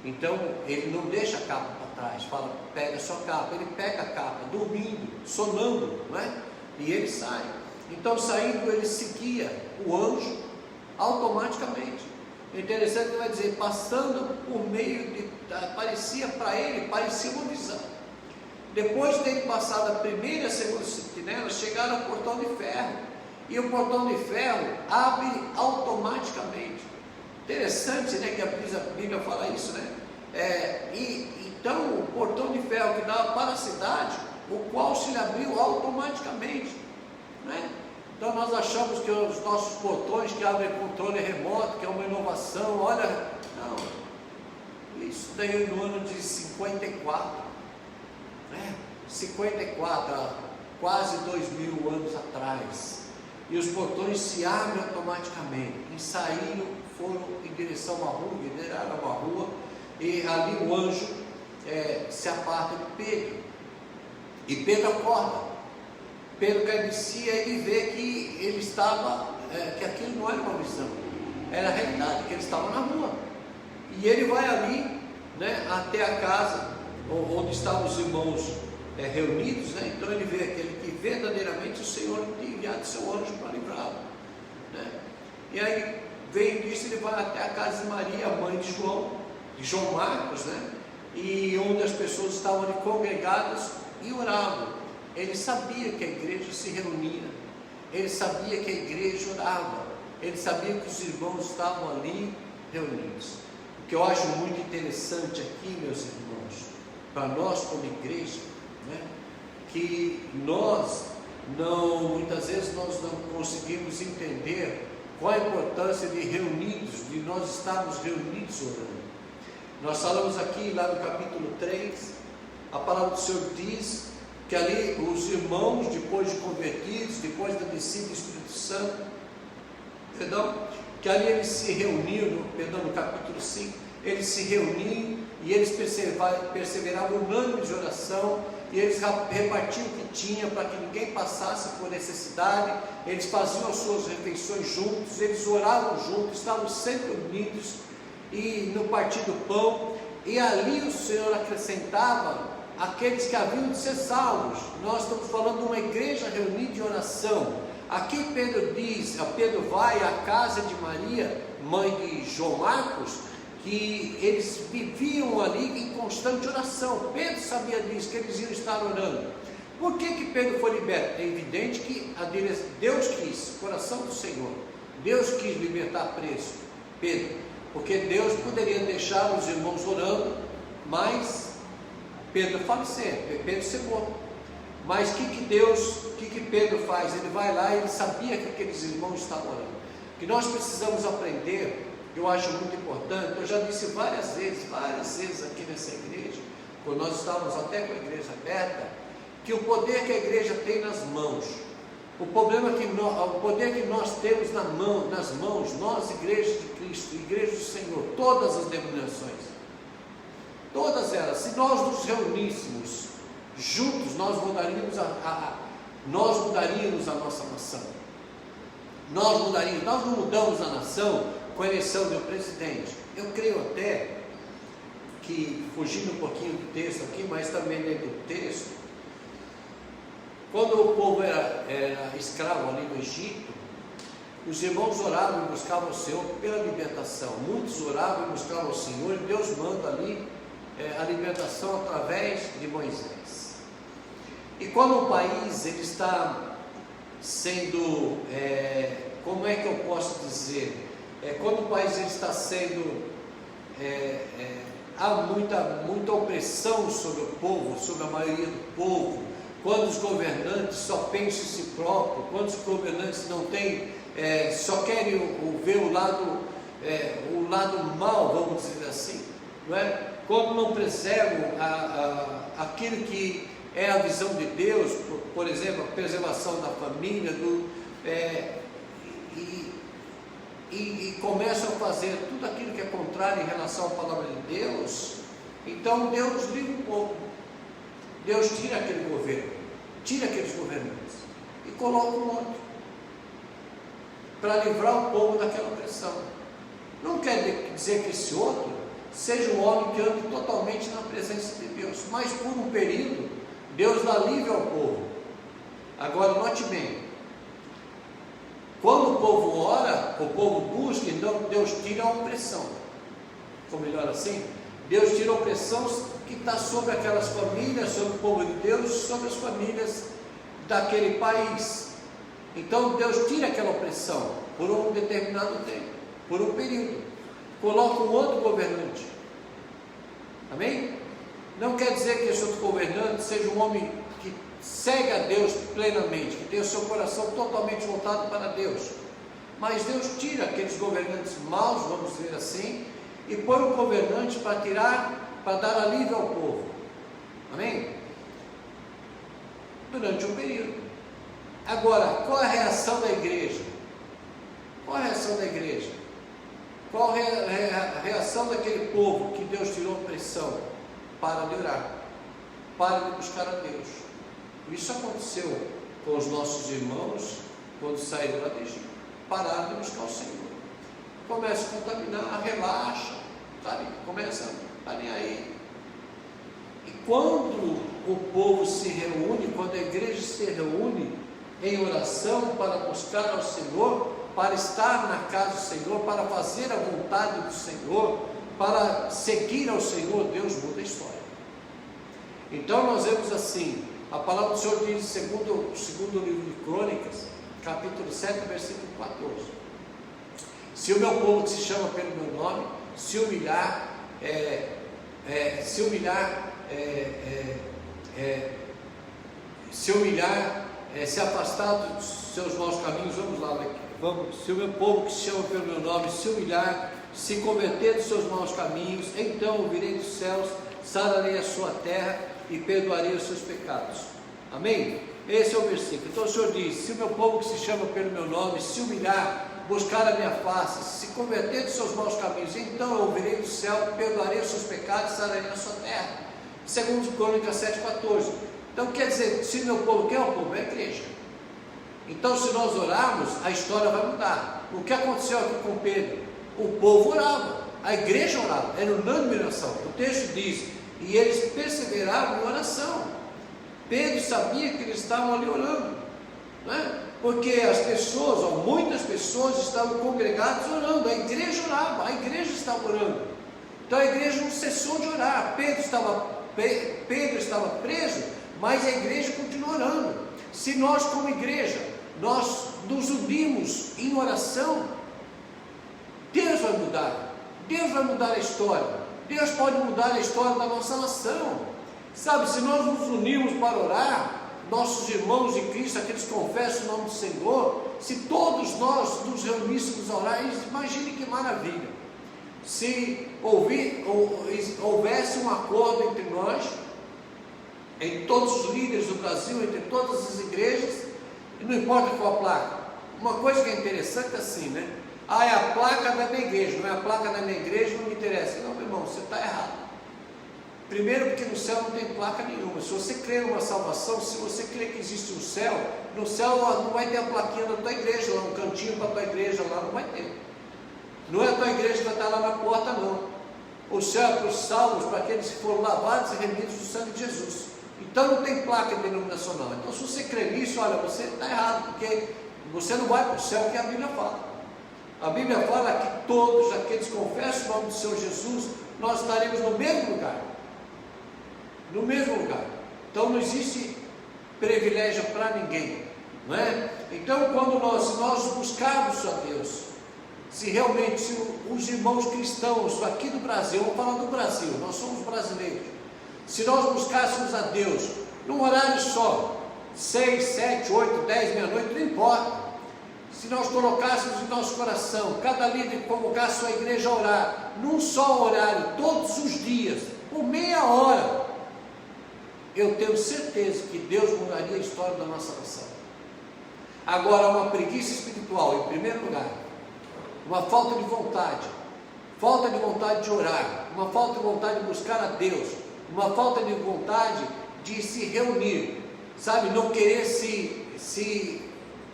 então ele não deixa a capa para trás, fala: pega a sua capa. Ele pega a capa, dormindo, sonando, não é? E ele sai. Então saindo, ele seguia o anjo automaticamente. Interessante que vai dizer, passando por meio de, parecia para ele, parecia uma visão. Depois de ter passado a primeira e a segunda sentinela, chegaram ao portão de ferro, e o portão de ferro abre automaticamente. Interessante, né, que a Bíblia fala isso, né? Então o portão de ferro que dava para a cidade, o qual se abriu automaticamente, né? Então nós achamos que os nossos portões que abrem controle remoto, que é uma inovação, olha, não, isso daí no ano de 54, né? 54, há quase 2000 anos atrás, e os portões se abrem automaticamente, e saíram, foram em direção à rua, lideraram uma rua, e ali o anjo se aparta de Pedro, e Pedro acorda. Pedro cai de si, e ele vê que ele estava, que aquilo não era uma visão, era a realidade, que ele estava na rua, e ele vai ali, né, até a casa onde estavam os irmãos reunidos, né? Então ele vê aquele que verdadeiramente o Senhor tinha enviado seu anjo para livrá-lo, né? E aí veio disso, ele vai até a casa de Maria, mãe de João Marcos, né? E onde as pessoas estavam ali congregadas e oravam. Ele sabia que a igreja se reunia, ele sabia que a igreja orava, ele sabia que os irmãos estavam ali reunidos. O que eu acho muito interessante aqui, meus irmãos, para nós como igreja, né, que nós muitas vezes nós não conseguimos entender qual a importância de reunidos, de nós estarmos reunidos orando. Nós falamos aqui, lá no capítulo 3, a palavra do Senhor diz que ali os irmãos, depois de convertidos, depois da descida do Espírito Santo, que ali eles se reuniam, no capítulo 5, eles se reuniam e eles perseveravam unânimes de oração, e eles repartiam o que tinha para que ninguém passasse por necessidade, eles faziam as suas refeições juntos, eles oravam juntos, estavam sempre unidos, e no partir do pão, e ali o Senhor acrescentava aqueles que haviam de ser salvos. Nós estamos falando de uma igreja reunida em oração. Aqui Pedro vai à casa de Maria, mãe de João Marcos, que eles viviam ali em constante oração. Pedro sabia disso, que eles iam estar orando. Por que Pedro foi liberto? É evidente que Deus quis, coração do Senhor, Deus quis libertar preso Pedro, porque Deus poderia deixar os irmãos orando, mas Pedro falecer, Pedro ser morto. Mas o que Pedro faz? Ele vai lá e ele sabia que aqueles irmãos estavam orando. Que nós precisamos aprender, eu acho muito importante, eu já disse várias vezes aqui nessa igreja, quando nós estávamos até com a igreja aberta, que o poder que a igreja tem nas mãos, o poder que nós temos nas mãos, nós, igreja de Cristo, igreja do Senhor, todas as denominações, todas elas, se nós nos reuníssemos juntos, nós mudaríamos a nossa nação. Nós não mudamos a nação com a eleição de um presidente. Eu creio até que, fugindo um pouquinho do texto aqui, mas também dentro do texto, quando o povo era escravo ali no Egito, os irmãos oravam e buscavam o Senhor pela libertação. Muitos oravam e buscavam o Senhor, e Deus manda ali a libertação através de Moisés. E quando o país ele está sendo, como é que eu posso dizer? Quando o país ele está sendo, há muita opressão sobre o povo, sobre a maioria do povo, quando os governantes só pensam em si próprio, quando os governantes não têm, só querem ver o lado mal, vamos dizer assim, não é? Quando não preservam aquilo que é a visão de Deus, por exemplo, a preservação da família, e começam a fazer tudo aquilo que é contrário em relação à palavra de Deus, então Deus livra um pouco. Deus tira aquele governo, tira aqueles governantes e coloca um outro para livrar o povo daquela opressão. Não quer dizer que esse outro seja um homem que ande totalmente na presença de Deus, mas por um período Deus dá livre ao povo. Agora note bem, quando o povo ora, o povo busca, então Deus tira a opressão. Ficou melhor assim? Deus tira a opressão que está sobre aquelas famílias, sobre o povo de Deus, sobre as famílias daquele país. Então Deus tira aquela opressão por um determinado tempo, por um período, coloca um outro governante. Amém? Não quer dizer que esse outro governante seja um homem que segue a Deus plenamente, que tem o seu coração totalmente voltado para Deus, mas Deus tira aqueles governantes maus, vamos dizer assim, e põe um governante para dar alívio ao povo. Amém? Durante um período. Agora, qual é a reação da igreja? Qual a reação da igreja? Qual é a reação daquele povo que Deus tirou a opressão? Para de orar, para de buscar a Deus. Isso aconteceu com os nossos irmãos quando saíram lá do Egito. Pararam de buscar o Senhor. Começa a contaminar, relaxa, sabe? Começa a nem aí. E quando o povo se reúne, quando a igreja se reúne em oração para buscar ao Senhor, para estar na casa do Senhor, para fazer a vontade do Senhor, para seguir ao Senhor, Deus muda a história. Então nós vemos assim, a palavra do Senhor diz, segundo livro de Crônicas, capítulo 7, versículo 14: se o meu povo que se chama pelo meu nome, se humilhar, se afastar dos seus maus caminhos, se o meu povo que se chama pelo meu nome, se humilhar, se converter dos seus maus caminhos, então ouvirei dos céus, sararei a sua terra e perdoarei os seus pecados. Amém? Esse é o versículo. Então o Senhor diz: se o meu povo que se chama pelo meu nome se humilhar, buscar a minha face, se converter dos seus maus caminhos, então eu ouvirei do céu, perdoarei os seus pecados, sararei a sua terra. Segundo Crônicas 7,14. Então quer dizer, se o meu povo, quem é o povo? É a igreja. Então se nós orarmos, a história vai mudar. O que aconteceu aqui com Pedro? O povo orava, a igreja orava, era unânime em oração. O texto diz: e eles perseveravam em oração. Pedro sabia que eles estavam ali orando, não é? Porque as pessoas, ou muitas pessoas, estavam congregadas orando, a igreja orava, a igreja estava orando. Então a igreja não cessou de orar. Pedro estava preso, mas a igreja continua orando. Se nós como igreja, nós nos unimos em oração, Deus vai mudar. Deus vai mudar a história. Deus pode mudar a história da nossa nação. Sabe, se nós nos unirmos para orar, nossos irmãos em Cristo, aqueles que confessam o nome do Senhor, se todos nós nos reuníssemos a orar, imagine que maravilha. Se houvesse um acordo entre nós, em todos os líderes do Brasil, entre todas as igrejas, e não importa qual a placa. Uma coisa que é interessante é assim, né? Ah, é a placa da minha igreja, não é a placa da minha igreja, não me interessa. Não, meu irmão, você está errado. Primeiro, porque no céu não tem placa nenhuma. Se você crê numa salvação, se você crê que existe um céu, no céu não vai ter a plaquinha da tua igreja, lá um cantinho para a tua igreja, lá não vai ter. Não é a tua igreja que vai estar lá na porta, não. O céu é para os salvos, para aqueles que foram lavados e remidos do sangue de Jesus. Então não tem placa denominacional. Então se você crê nisso, olha, você está errado, porque você não vai para o céu, que a Bíblia fala. A Bíblia fala que todos aqueles que confessam o nome do Senhor Jesus, nós estaremos no mesmo lugar. No mesmo lugar. Então não existe privilégio para ninguém, não é? Então se nós buscarmos a Deus, se os irmãos cristãos aqui do Brasil, vamos falar do Brasil, nós somos brasileiros, se nós buscássemos a Deus num horário só, 6, 7, 8, 10, meia-noite, não importa, se nós colocássemos em nosso coração, cada líder convocasse sua igreja a orar, num só horário, todos os dias, por meia hora, eu tenho certeza que Deus mudaria a história da nossa nação. Agora, uma preguiça espiritual, em primeiro lugar, uma falta de vontade de orar, uma falta de vontade de buscar a Deus, uma falta de vontade de se reunir, sabe, não querer se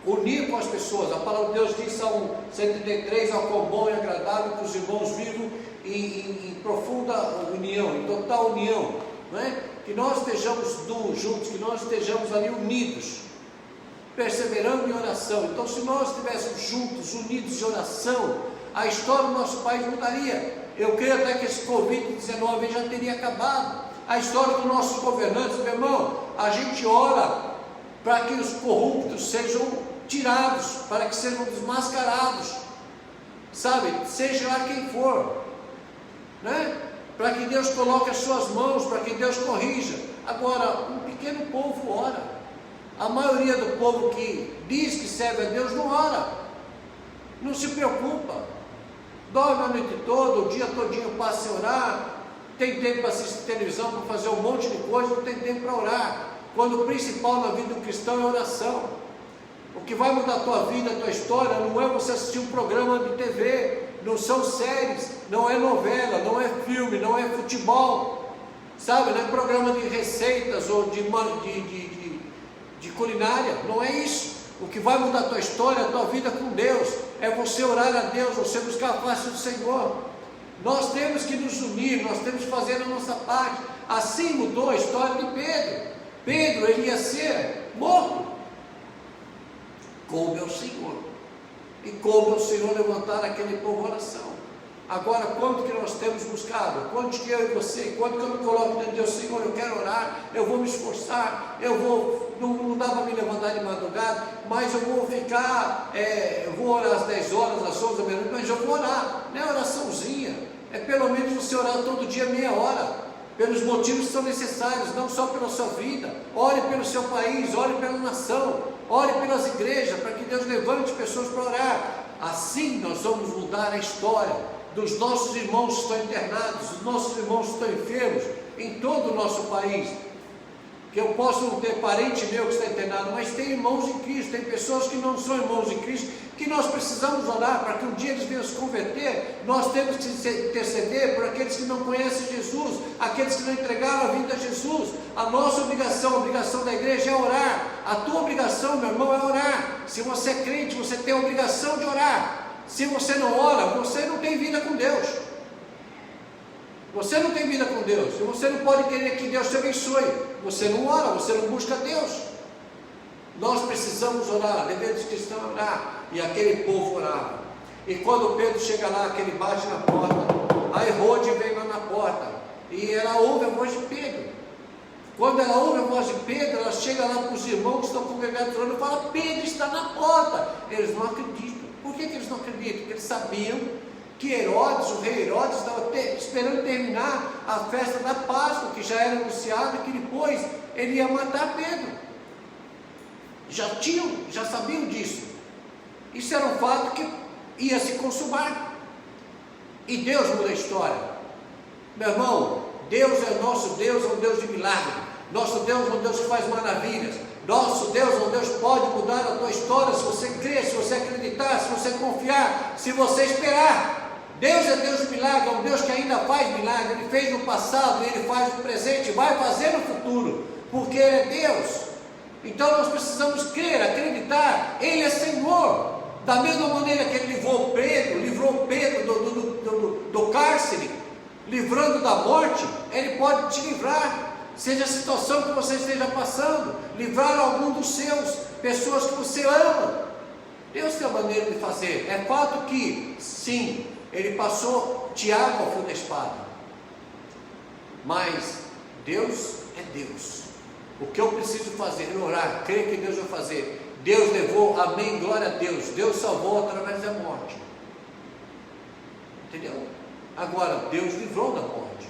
unir com as pessoas. A palavra de Deus diz, Salmo 133, ao quão bom e agradável que os irmãos vivam em profunda união, em total união, não é? Que nós estejamos juntos, que nós estejamos ali unidos, perseverando em oração. Então se nós estivéssemos juntos, unidos em oração, a história do nosso país mudaria. Eu creio até que esse Covid-19 já teria acabado. A história dos nossos governantes, meu irmão, a gente ora para que os corruptos sejam tirados, para que sejam desmascarados, sabe, seja lá quem for, né? Para que Deus coloque as suas mãos, para que Deus corrija. Agora, um pequeno povo ora. A maioria do povo que diz que serve a Deus não ora, não se preocupa, dorme a noite toda, o dia todinho passa sem orar, tem tempo para assistir televisão, para fazer um monte de coisa, não tem tempo para orar, quando o principal na vida do cristão é oração. O que vai mudar a tua vida, a tua história, não é você assistir um programa de TV, não são séries, não é novela, não é filme, não é futebol, sabe, não é programa de receitas ou de culinária, não é isso. O que vai mudar a tua história, a tua vida com Deus, é você orar a Deus, você buscar a face do Senhor. Nós temos que nos unir, nós temos que fazer a nossa parte. Assim mudou a história de Pedro. Pedro, ele ia ser morto. Coube ao Senhor. E coube ao Senhor levantar aquele povo em oração. Agora, quanto que nós temos buscado? Quanto que eu e você, quanto que eu me coloco diante de Deus, Senhor, eu quero orar, eu vou me esforçar, não dá para me levantar de madrugada, mas eu vou ficar, eu vou orar às 10 horas, às 11 da meia-noite, mas eu vou orar, não é oraçãozinha, é pelo menos você orar todo dia meia hora, pelos motivos que são necessários, não só pela sua vida. Ore pelo seu país, ore pela nação, ore pelas igrejas, para que Deus levante pessoas para orar. Assim nós vamos mudar a história dos nossos irmãos que estão internados, dos nossos irmãos que estão enfermos, em todo o nosso país. Que eu posso não ter parente meu que está internado, mas tem irmãos em Cristo, tem pessoas que não são irmãos em Cristo, que nós precisamos orar para que um dia eles venham se converter. Nós temos que interceder por aqueles que não conhecem Jesus, aqueles que não entregaram a vida a Jesus. A nossa obrigação, a obrigação da igreja é orar. A tua obrigação, meu irmão, é orar. Se você é crente, você tem a obrigação de orar. Se você não ora, você não tem vida com Deus. Você não tem vida com Deus. E você não pode querer que Deus te abençoe. Você não ora, você não busca Deus. Nós precisamos orar, dever dos cristãos é orar. E aquele povo orava. E quando Pedro chega lá, que ele bate na porta, a Herode vem lá na porta e ela ouve a voz de Pedro. Quando ela ouve a voz de Pedro, ela chega lá para os irmãos que estão congregados e fala: Pedro está na porta. Eles não acreditam. Por que eles não acreditam? Porque eles sabiam que Herodes, o rei Herodes, estava esperando terminar a festa da Páscoa, que já era anunciada, que depois ele ia matar Pedro. Já sabiam disso. Isso era um fato que ia se consumar. E Deus muda a história. Meu irmão, Deus é nosso Deus, é um Deus de milagre. Nosso Deus é um Deus que faz maravilhas. Nosso Deus é um Deus que pode mudar a tua história, se você crer, se você acreditar, se você confiar, se você esperar. Deus é Deus de milagre, é um Deus que ainda faz milagre. Ele fez no passado, Ele faz no presente, vai fazer no futuro, porque Ele é Deus. Então nós precisamos crer, acreditar, Ele é Senhor. Da mesma maneira que Ele livrou Pedro do cárcere, livrando da morte, Ele pode te livrar, seja a situação que você esteja passando, livrar algum dos seus, pessoas que você ama. Deus tem a maneira de fazer. É fato que, sim, Ele passou Tiago ao fio da espada, mas Deus é Deus. O que eu preciso fazer é orar, crer que Deus vai fazer. Deus levou, amém, glória a Deus. Deus salvou através da morte. Entendeu? Agora, Deus livrou da morte.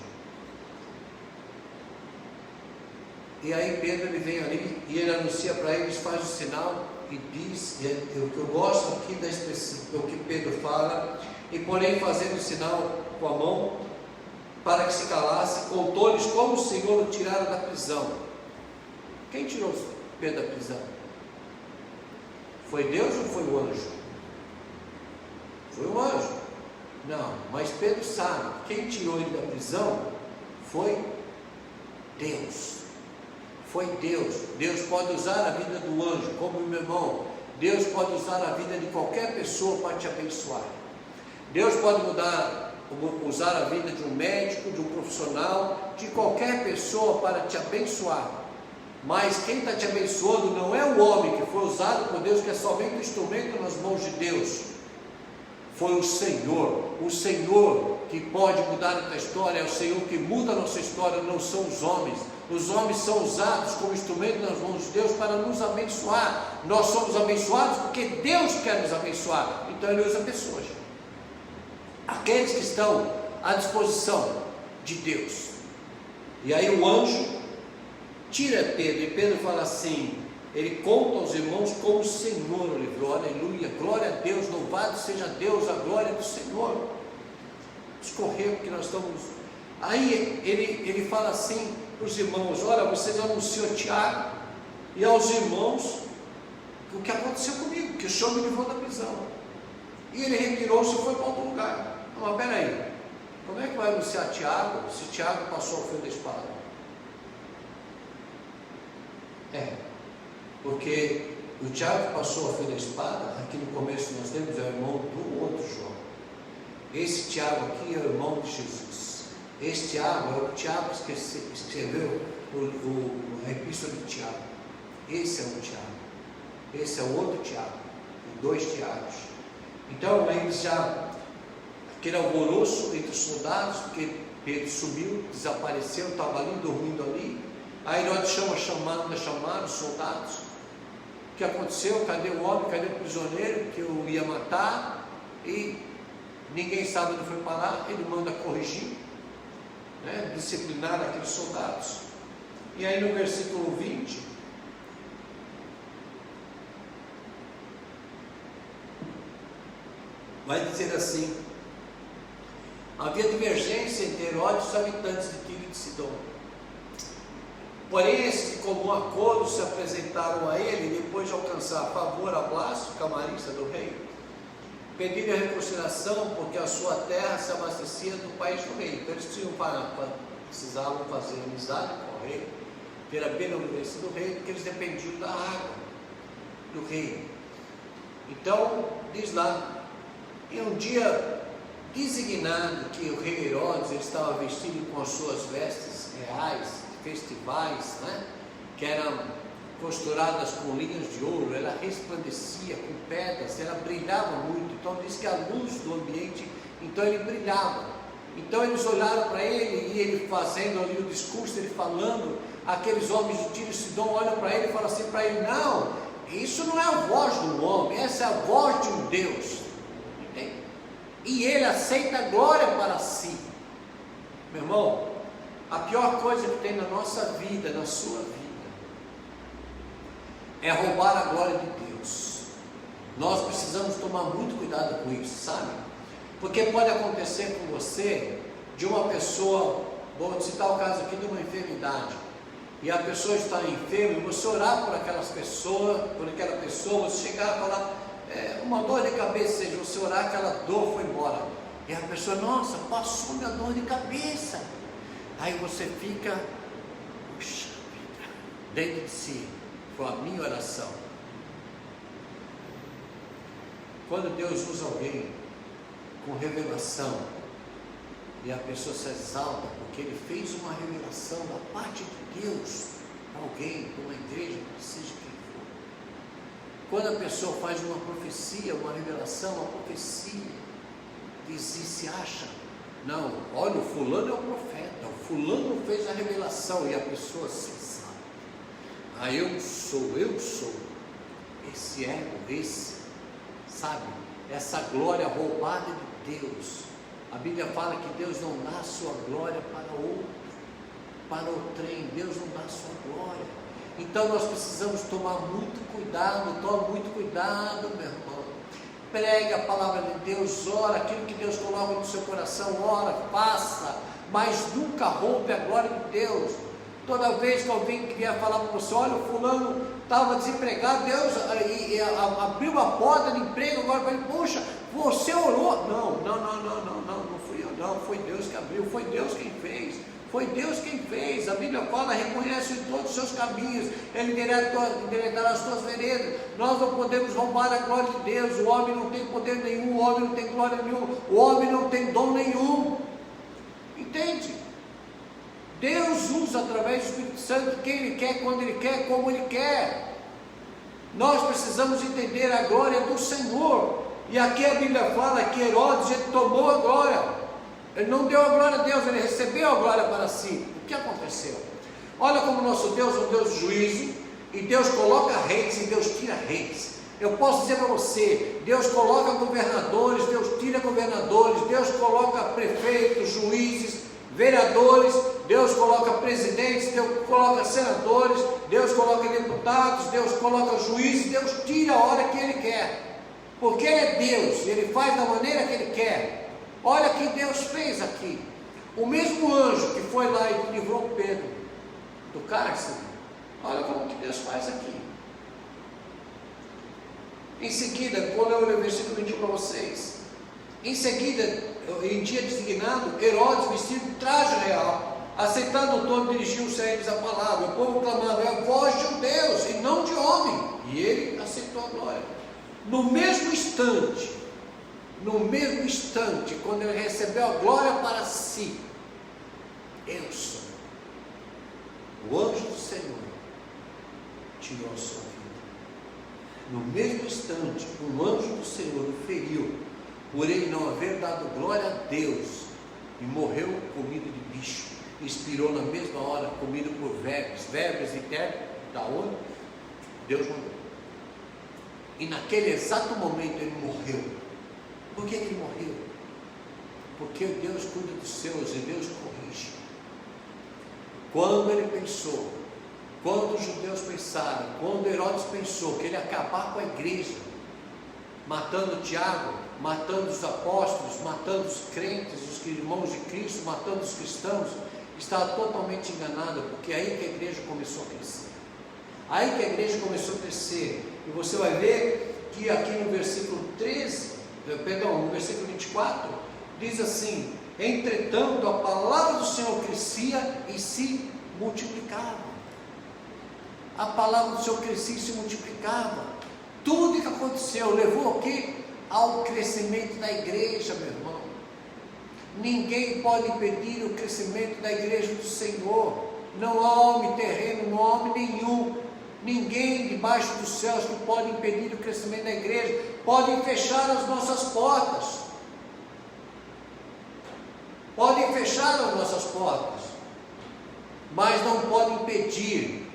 E aí Pedro ele vem ali e ele anuncia para eles, faz o sinal e diz, o que eu gosto aqui da expressão, o que Pedro fala, e porém fazendo o sinal com a mão, para que se calasse, contou-lhes como o Senhor o tirara da prisão. Quem tirou Pedro da prisão? Foi Deus ou foi o anjo? Foi o anjo. Não, mas Pedro sabe, quem tirou ele da prisão foi Deus. Foi Deus. Deus pode usar a vida do anjo, como meu irmão. Deus pode usar a vida de qualquer pessoa para te abençoar. Deus pode usar a vida de um médico, de um profissional, de qualquer pessoa para te abençoar. Mas quem está te abençoando não é o homem que foi usado por Deus, que é somente um instrumento nas mãos de Deus. Foi o Senhor que pode mudar a tua história, é o Senhor que muda a nossa história, não são os homens. Os homens são usados como instrumento nas mãos de Deus para nos abençoar. Nós somos abençoados porque Deus quer nos abençoar, então Ele usa pessoas, aqueles que estão à disposição de Deus. E aí o anjo tira Pedro, e Pedro fala assim, ele conta aos irmãos como o Senhor o livrou. Aleluia, glória a Deus, louvado seja Deus, a glória do Senhor. Escorreu porque nós estamos. Aí ele fala assim para os irmãos: olha, vocês anunciam a Tiago e aos irmãos o que aconteceu comigo, que o Senhor me livrou da prisão. E ele retirou-se e foi para outro lugar. Não, mas peraí, como é que vai anunciar a Tiago se Tiago passou ao fio da espada? Porque o Tiago passou ao fio da espada. Aqui no começo nós temos o irmão do outro João. Esse Tiago aqui é o irmão de Jesus. Esse Tiago é o Tiago que escreveu a epístola de Tiago. Esse é o Tiago. Esse é o outro Tiago. Dois Tiagos. Então eles já, aquele alvoroço entre os soldados, porque Pedro sumiu, desapareceu, estava ali dormindo ali. Aí Herodes chamaram os soldados. O que aconteceu? Cadê o homem? Cadê o prisioneiro que eu ia matar? E ninguém sabe onde foi parar. Ele manda corrigir, disciplinar aqueles soldados. E aí no versículo 20, vai dizer assim: havia divergência entre Herodes e os habitantes de Tiro e de Sidom. Porém, esses de comum acordo se apresentaram a ele, depois de alcançar favor a Blasto, camarista do rei, pediram a reconciliação, porque a sua terra se abastecia do país do rei. Então eles precisavam fazer amizade com o rei, ter a benevolência do rei, porque eles dependiam da água do rei. Então, diz lá, em um dia designado que o rei Herodes ele estava vestido com as suas vestes reais, festivais, que eram costuradas com linhas de ouro, ela resplandecia com pedras, ela brilhava muito. Então diz que a luz do ambiente, então ele brilhava. Então eles olharam para ele, e ele fazendo ali o discurso, ele falando, aqueles homens de Tiro e Sidom olham para ele e falam assim para ele: não, isso não é a voz do homem, essa é a voz de um Deus. Entende? E ele aceita a glória para si. Meu irmão, a pior coisa que tem na nossa vida, na sua vida, é roubar a glória de Deus. Nós precisamos tomar muito cuidado com isso, sabe? Porque pode acontecer com você, de uma pessoa, vou citar o caso aqui de uma enfermidade, e a pessoa está enferma, e você orar por aquela pessoa, você chegar a falar, uma dor de cabeça, seja, você orar, aquela dor foi embora, e a pessoa: nossa, passou minha dor de cabeça. Aí você fica: puxa vida, dentro de si, foi a minha oração. Quando Deus usa alguém com revelação, e a pessoa se exalta porque ele fez uma revelação da parte de Deus para alguém, para uma igreja, seja quem for. Quando a pessoa faz uma profecia, uma revelação, uma profecia, e se acha: não, olha, o fulano é o profeta, o fulano fez a revelação, e a pessoa se exalta: eu sou, esse ego, sabe, essa glória roubada de Deus. A Bíblia fala que Deus não dá a sua glória para outrem, Deus não dá a sua glória. Então nós precisamos tomar muito cuidado, toma muito cuidado, meu irmão. Pregue a palavra de Deus, ora, aquilo que Deus coloca no seu coração, ora, faça, mas nunca roube a glória de Deus. Toda vez que alguém vier falar para você: olha, o fulano estava desempregado, Deus abriu uma porta de emprego agora para ele, poxa, você orou. Não fui eu, não, foi Deus que abriu, foi Deus quem fez. Foi Deus quem fez. A Bíblia fala: reconhece em todos os seus caminhos, Ele endireitará as tuas veredas. Nós não podemos roubar a glória de Deus. O homem não tem poder nenhum, o homem não tem glória nenhuma, o homem não tem dom nenhum. Entende? Deus usa através do Espírito Santo quem Ele quer, quando Ele quer, como Ele quer. Nós precisamos entender a glória do Senhor. E aqui a Bíblia fala que Herodes, ele tomou a glória. Ele não deu a glória a Deus, ele recebeu a glória para si. O que aconteceu? Olha como nosso Deus é um Deus de juízo, e Deus coloca reis e Deus tira reis. Eu posso dizer para você: Deus coloca governadores, Deus tira governadores, Deus coloca prefeitos, juízes, vereadores, Deus coloca presidentes, Deus coloca senadores, Deus coloca deputados, Deus coloca juízes, Deus tira a hora que Ele quer, porque Ele é Deus, Ele faz da maneira que Ele quer. Olha o que Deus fez aqui. O mesmo anjo que foi lá e livrou Pedro do cárcere, olha como que Deus faz aqui. Em seguida, vou ler o versículo 21 para vocês. Em seguida, em dia designado, Herodes, vestido de traje real, aceitando o trono, dirigiu-se a eles a palavra. O povo clamava: é a voz de um Deus e não de homem. E ele aceitou a glória. No mesmo instante, quando ele recebeu a glória para si, eu sou. O anjo do Senhor tirou a sua vida. No mesmo instante, um anjo do Senhor o feriu, por ele não haver dado glória a Deus, e morreu comido de bicho. Expirou na mesma hora, comido por vermes e terra. Da onde? Deus mandou. E naquele exato momento ele morreu. Por que ele morreu? Porque Deus cuida dos seus e Deus corrige. Quando ele pensou, quando os judeus pensaram, quando Herodes pensou que ele ia acabar com a igreja, matando Tiago, matando os apóstolos, matando os crentes, os irmãos de Cristo, matando os cristãos, estava totalmente enganado, porque é aí que a igreja começou a crescer. Aí que a igreja começou a crescer. E você vai ver que aqui no versículo 24, diz assim: entretanto a palavra do Senhor crescia e se multiplicava. A palavra do Senhor crescia e se multiplicava. Tudo que aconteceu levou ao quê? Ao crescimento da igreja, meu irmão. Ninguém pode impedir o crescimento da igreja do Senhor. Não há homem terreno, não há homem nenhum. Ninguém debaixo dos céus que pode impedir o crescimento da igreja. Podem fechar as nossas portas, podem fecharam nossas portas, mas não pode impedir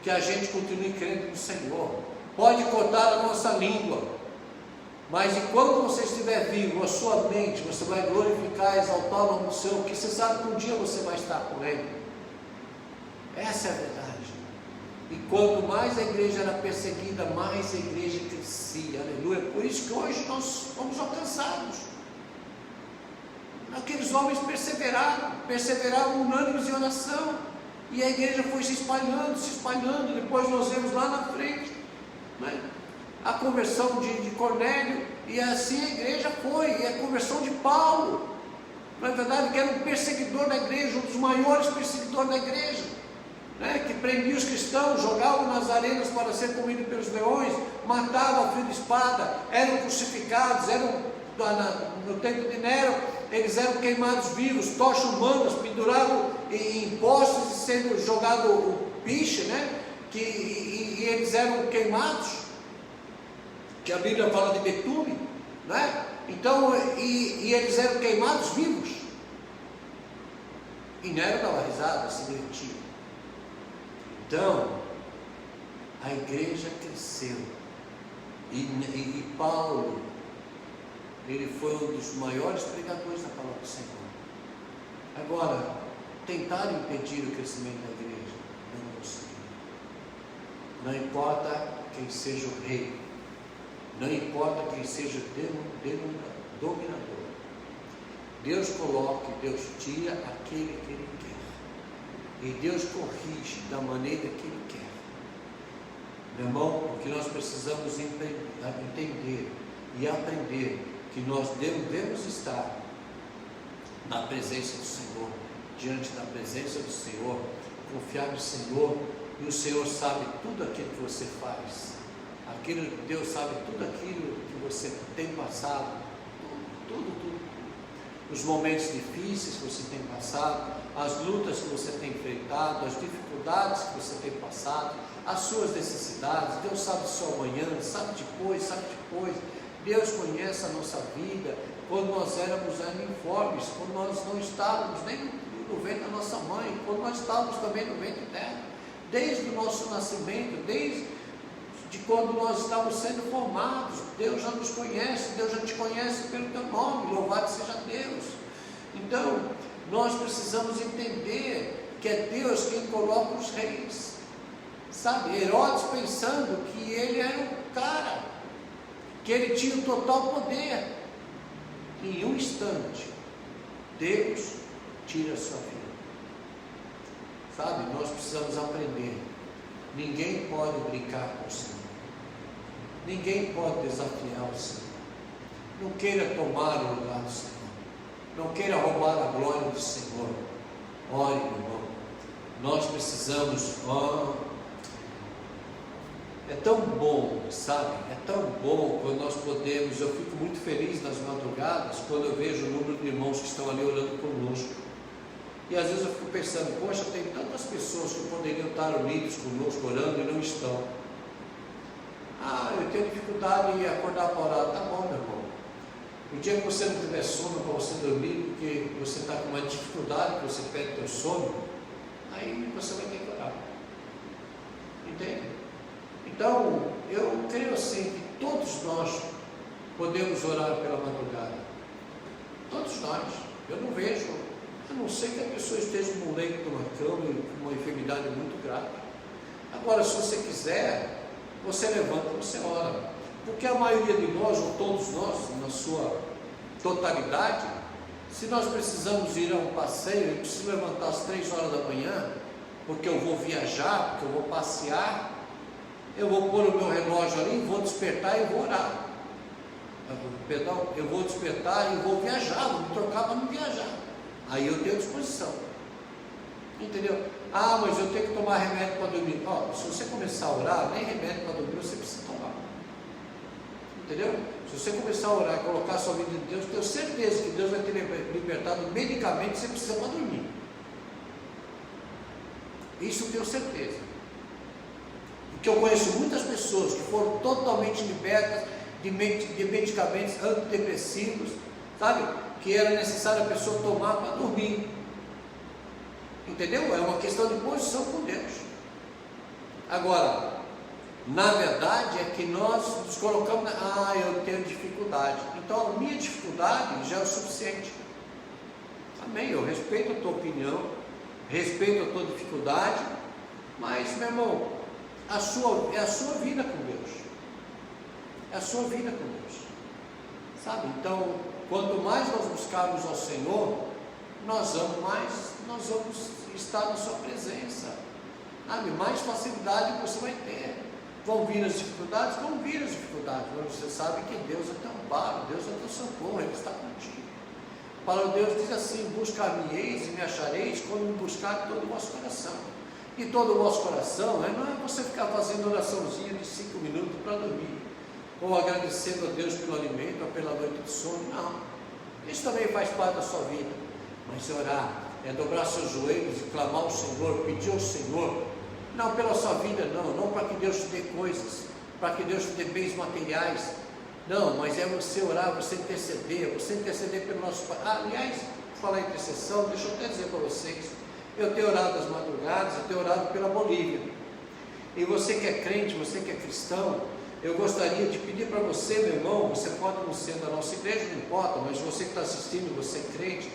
que a gente continue crendo no Senhor. Pode cortar a nossa língua, mas enquanto você estiver vivo, a sua mente, você vai glorificar, exaltar o nome do Senhor, porque você sabe que um dia você vai estar com Ele. Essa é a verdade. E quanto mais a igreja era perseguida, mais a igreja crescia, aleluia. Por isso que hoje nós fomos alcançados. Aqueles homens perseveraram unânimes em oração, e a igreja foi se espalhando. Depois nós vemos lá na frente, né, a conversão de Cornélio, e assim a igreja foi, e a conversão de Paulo, não é verdade, que era um perseguidor da igreja, um dos maiores perseguidores da igreja, né, que prendia os cristãos, jogava nas arenas para ser comido pelos leões, matava a fio de espada, eram crucificados, no tempo de Nero, eles eram queimados vivos, tochas humanas, pendurados em postes e sendo jogado o piche, né, e eles eram queimados, que a Bíblia fala de betume, né? Então, e eles eram queimados vivos, e Nero dava risada, se divertia. Então, a igreja cresceu, e Paulo, ele foi um dos maiores pregadores da palavra do Senhor. Agora, tentaram impedir o crescimento da igreja, não conseguiram. Não importa quem seja o rei, não importa quem seja o dominador, Deus coloca e Deus tira aquele que Ele quer, e Deus corrige da maneira que Ele quer. Meu irmão, o que nós precisamos entender e aprender, que nós devemos estar na presença do Senhor, diante da presença do Senhor, confiar no Senhor, e o Senhor sabe tudo aquilo que você faz, Deus sabe tudo aquilo que você tem passado, tudo, os momentos difíceis que você tem passado, as lutas que você tem enfrentado, as dificuldades que você tem passado, as suas necessidades. Deus sabe do seu amanhã, sabe depois, Deus conhece a nossa vida, quando nós éramos ainda informes, quando nós não estávamos nem no ventre da nossa mãe, quando nós estávamos também no ventre dela, desde o nosso nascimento, desde quando nós estávamos sendo formados. Deus já nos conhece, Deus já te conhece pelo teu nome, louvado seja Deus. Então, nós precisamos entender que é Deus quem coloca os reis, sabe? Herodes pensando que ele era um cara, que ele tinha o total poder. Em um instante, Deus tira a sua vida. Sabe, nós precisamos aprender. Ninguém pode brincar com o Senhor. Ninguém pode desafiar o Senhor. Não queira tomar o lugar do Senhor. Não queira roubar a glória do Senhor. Ore, meu irmão. Nós precisamos, é tão bom, sabe? É tão bom quando nós podemos. Eu fico muito feliz nas madrugadas quando eu vejo o número de irmãos que estão ali orando conosco. E às vezes eu fico pensando, poxa, tem tantas pessoas que poderiam estar unidas conosco orando e não estão. Eu tenho dificuldade em acordar para orar. Tá bom, meu irmão. O dia que você não tiver sono para você dormir, porque você está com uma dificuldade, que você perde o teu sono, aí você vai ter que orar. Entende? Então, eu creio assim que todos nós podemos orar pela madrugada. Todos nós. Eu não vejo, a não ser que a pessoa esteja num leito de uma cama, com uma enfermidade muito grave. Agora, se você quiser, você levanta e você ora. Porque a maioria de nós, ou todos nós, na sua totalidade, se nós precisamos ir a um passeio, eu preciso levantar às 3 horas da manhã, porque eu vou viajar, porque eu vou passear, eu vou pôr o meu relógio ali, vou despertar e vou orar. Perdão, eu vou despertar e vou viajar, vou me trocar para não viajar. Aí eu tenho disposição. Entendeu? Mas eu tenho que tomar remédio para dormir. Se você começar a orar, nem remédio para dormir você precisa tomar. Entendeu? Se você começar a orar e colocar a sua vida em Deus, tenho certeza que Deus vai te libertar do medicamento que você precisa para dormir. Isso eu tenho certeza. Porque eu conheço muitas pessoas que foram totalmente libertas de medicamentos antidepressivos, sabe? Que era necessário a pessoa tomar para dormir. Entendeu? É uma questão de posição com Deus. Agora, na verdade é que nós nos colocamos, eu tenho dificuldade. Então a minha dificuldade já é o suficiente. Amém, eu respeito a tua opinião, respeito a tua dificuldade, mas, meu irmão, é a sua vida com Deus. É a sua vida com Deus. Sabe? Então, quanto mais nós buscarmos ao Senhor, nós vamos estar na sua presença. Sabe? Mais facilidade você vai ter. Vão vir as dificuldades, mas você sabe que Deus é teu amparo, Deus é teu socorro, Ele está contigo. A palavra de Deus diz assim: buscar-me-eis e me achareis quando me buscar de todo o vosso coração. E todo o vosso coração, não é você ficar fazendo oraçãozinha de 5 minutos para dormir, ou agradecendo a Deus pelo alimento, ou pela noite de sono. Não, isso também faz parte da sua vida. Mas orar é dobrar seus joelhos e clamar ao Senhor, pedir ao Senhor, não pela sua vida, não para que Deus te dê coisas, para que Deus te dê bens materiais, não, mas é você orar, você interceder pelo nosso Pai. Aliás, falar em intercessão, deixa eu até dizer para vocês, eu tenho orado às madrugadas, eu tenho orado pela Bolívia, e você que é crente, você que é cristão, eu gostaria de pedir para você, meu irmão, você pode não ser da nossa igreja, não importa, mas você que está assistindo, você é crente,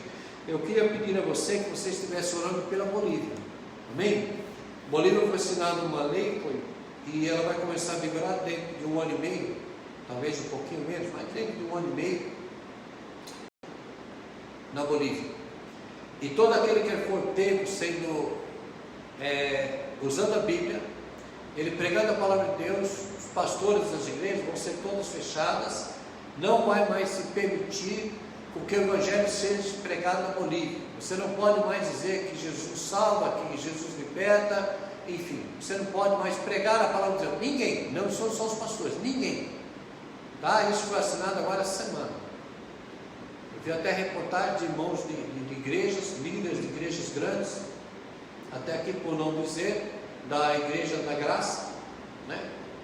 eu queria pedir a você que você estivesse orando pela Bolívia, amém? Bolívia foi assinada uma lei, e ela vai começar a vigorar dentro de 1 ano e meio, talvez um pouquinho menos, mas dentro de 1 ano e meio, na Bolívia. E todo aquele que for pego usando a Bíblia, ele pregando a palavra de Deus, os pastores das igrejas vão ser todas fechadas, não vai mais se permitir que o Evangelho seja pregado na Bolívia. Você não pode mais dizer que Jesus salva, que Jesus liberta, enfim, você não pode mais pregar a palavra de Deus. Ninguém, não são só os pastores, ninguém. Tá? Isso foi assinado agora essa semana. Eu vi até reportagem de irmãos de igrejas, líderes de igrejas grandes, até aqui por não dizer, da Igreja da Graça,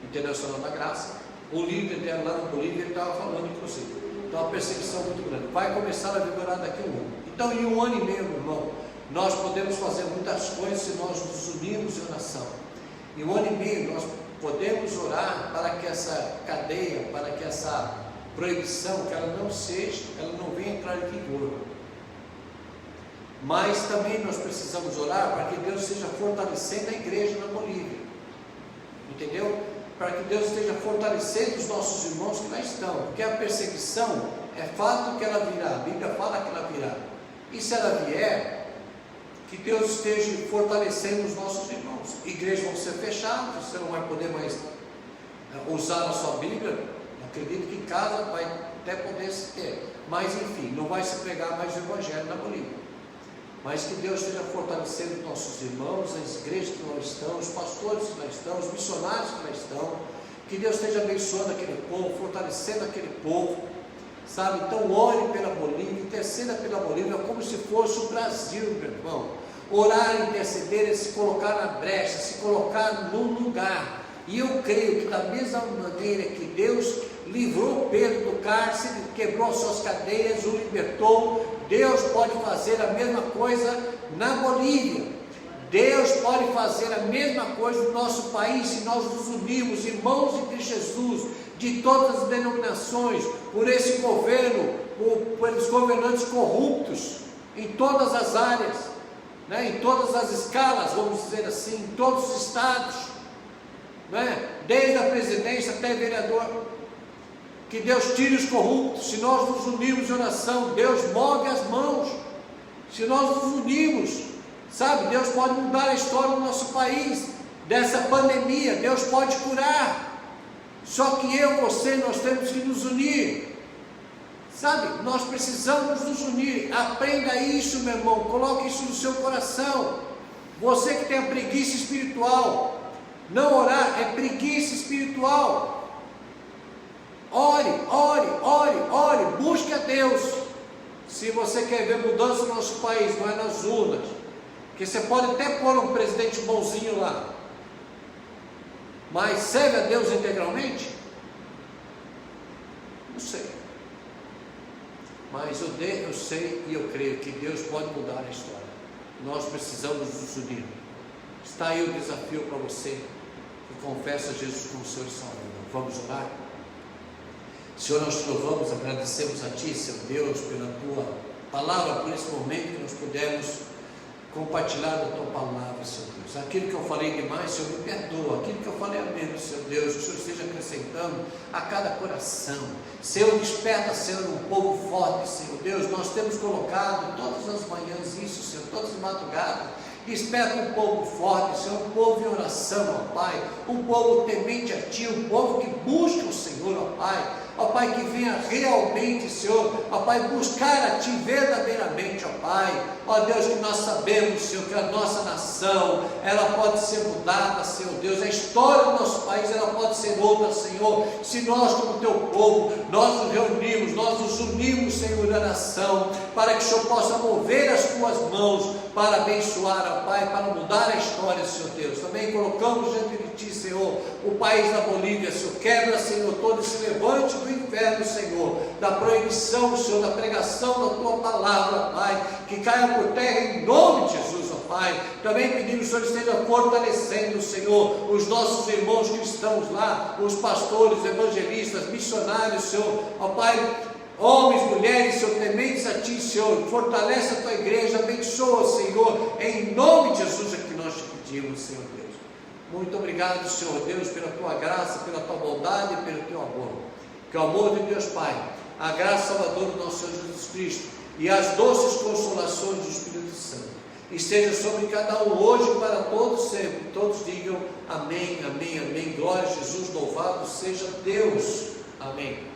Internacional da Graça. O líder dela lá na Bolívia, ele estava falando, inclusive. Então, uma perseguição muito grande. Vai começar a vigorar daqui a 1 ano. Então, em 1 ano e meio, meu irmão, nós podemos fazer muitas coisas se nós nos unirmos em oração. Em 1 ano e meio, nós podemos orar para que essa cadeia, para que essa proibição, que ela não venha entrar em vigor. Mas também nós precisamos orar para que Deus esteja fortalecendo a igreja na Bolívia. Entendeu? Para que Deus esteja fortalecendo os nossos irmãos que lá estão. Porque a perseguição é fato que ela virá. A Bíblia fala que ela virá. E se ela vier, que Deus esteja fortalecendo os nossos irmãos. Igrejas vão ser fechadas, você não vai poder mais usar a sua Bíblia. Acredito que em casa vai até poder se ter. Mas enfim, não vai se pregar mais o Evangelho na Bolívia. Mas que Deus esteja fortalecendo os nossos irmãos, as igrejas que lá estão, os pastores que lá estão, os missionários que lá estão. Que Deus esteja abençoando aquele povo, fortalecendo aquele povo, sabe? Então ore pela Bolívia, interceda pela Bolívia como se fosse o Brasil, meu irmão. Orar, interceder é se colocar na brecha, se colocar num lugar. E eu creio que da mesma maneira que Deus livrou Pedro do cárcere, quebrou suas cadeias, o libertou, Deus pode fazer a mesma coisa na Bolívia. Deus pode fazer a mesma coisa no nosso país, se nós nos unirmos, irmãos de Cristo Jesus, de todas as denominações, por esse governo, pelos governantes corruptos, em todas as áreas, em todas as escalas, vamos dizer assim, em todos os estados, desde a presidência até vereador. Que Deus tire os corruptos. Se nós nos unirmos em oração, Deus move as mãos. Se nós nos unirmos, sabe, Deus pode mudar a história do nosso país, dessa pandemia, Deus pode curar. Só que você, nós temos que nos unir, sabe, nós precisamos nos unir. Aprenda isso, meu irmão, coloque isso no seu coração. Você que tem a preguiça espiritual, não orar é preguiça espiritual. Ore, busque a Deus. Se você quer ver mudança no nosso país, não é nas urnas, porque você pode até pôr um presidente bonzinho lá, mas serve a Deus integralmente? Não sei. Mas eu sei e eu creio que Deus pode mudar a história. Nós precisamos nos unir. Está aí o desafio para você que confessa Jesus como Senhor e Salvador. Vamos orar? Senhor, nós te louvamos, agradecemos a Ti, Senhor Deus, pela Tua palavra, por esse momento que nós pudemos compartilhar da Tua palavra, Senhor Deus. Aquilo que eu falei demais, Senhor, me perdoa. Aquilo que eu falei a menos, Senhor Deus, que o Senhor esteja acrescentando a cada coração. Senhor, desperta, Senhor, um povo forte, Senhor Deus. Nós temos colocado todas as manhãs isso, Senhor, todas as madrugadas. Desperta um povo forte, Senhor, um povo em oração, ó Pai, um povo temente a Ti, um povo que busca o Senhor, ó Pai. Ó Pai, que venha realmente, Senhor, ó Pai, buscar a Ti verdadeiramente, ó Pai. Ó Deus, que nós sabemos, Senhor, que a nossa nação, ela pode ser mudada, Senhor Deus. A história do nosso país, ela pode ser outra, Senhor, se nós, como Teu povo, nós nos reunimos, nós nos unimos, Senhor, na nação, para que o Senhor possa mover as Tuas mãos para abençoar, ó Pai, para mudar a história, Senhor Deus. Também colocamos diante de Ti, Senhor, o país da Bolívia, Senhor. Quebra, Senhor, todo esse levante do inferno, Senhor, da proibição, Senhor, da pregação da Tua palavra, Pai, que caia por terra em nome de Jesus, ó Pai. Também pedimos que o Senhor esteja fortalecendo, Senhor, os nossos irmãos cristãos lá, os pastores, evangelistas, missionários, Senhor, ó Pai, homens, mulheres, Senhor, tementes a Ti, Senhor. Fortalece a Tua igreja, abençoa, Senhor, em nome de Jesus é que nós te pedimos, Senhor Deus. Muito obrigado, Senhor Deus, pela Tua graça, pela Tua bondade e pelo Teu amor. Que o amor de Deus Pai, a graça salvadora do nosso Senhor Jesus Cristo e as doces consolações do Espírito Santo esteja sobre cada um hoje e para todos sempre. Todos digam amém, amém, amém. Glória a Jesus, louvado seja Deus. Amém.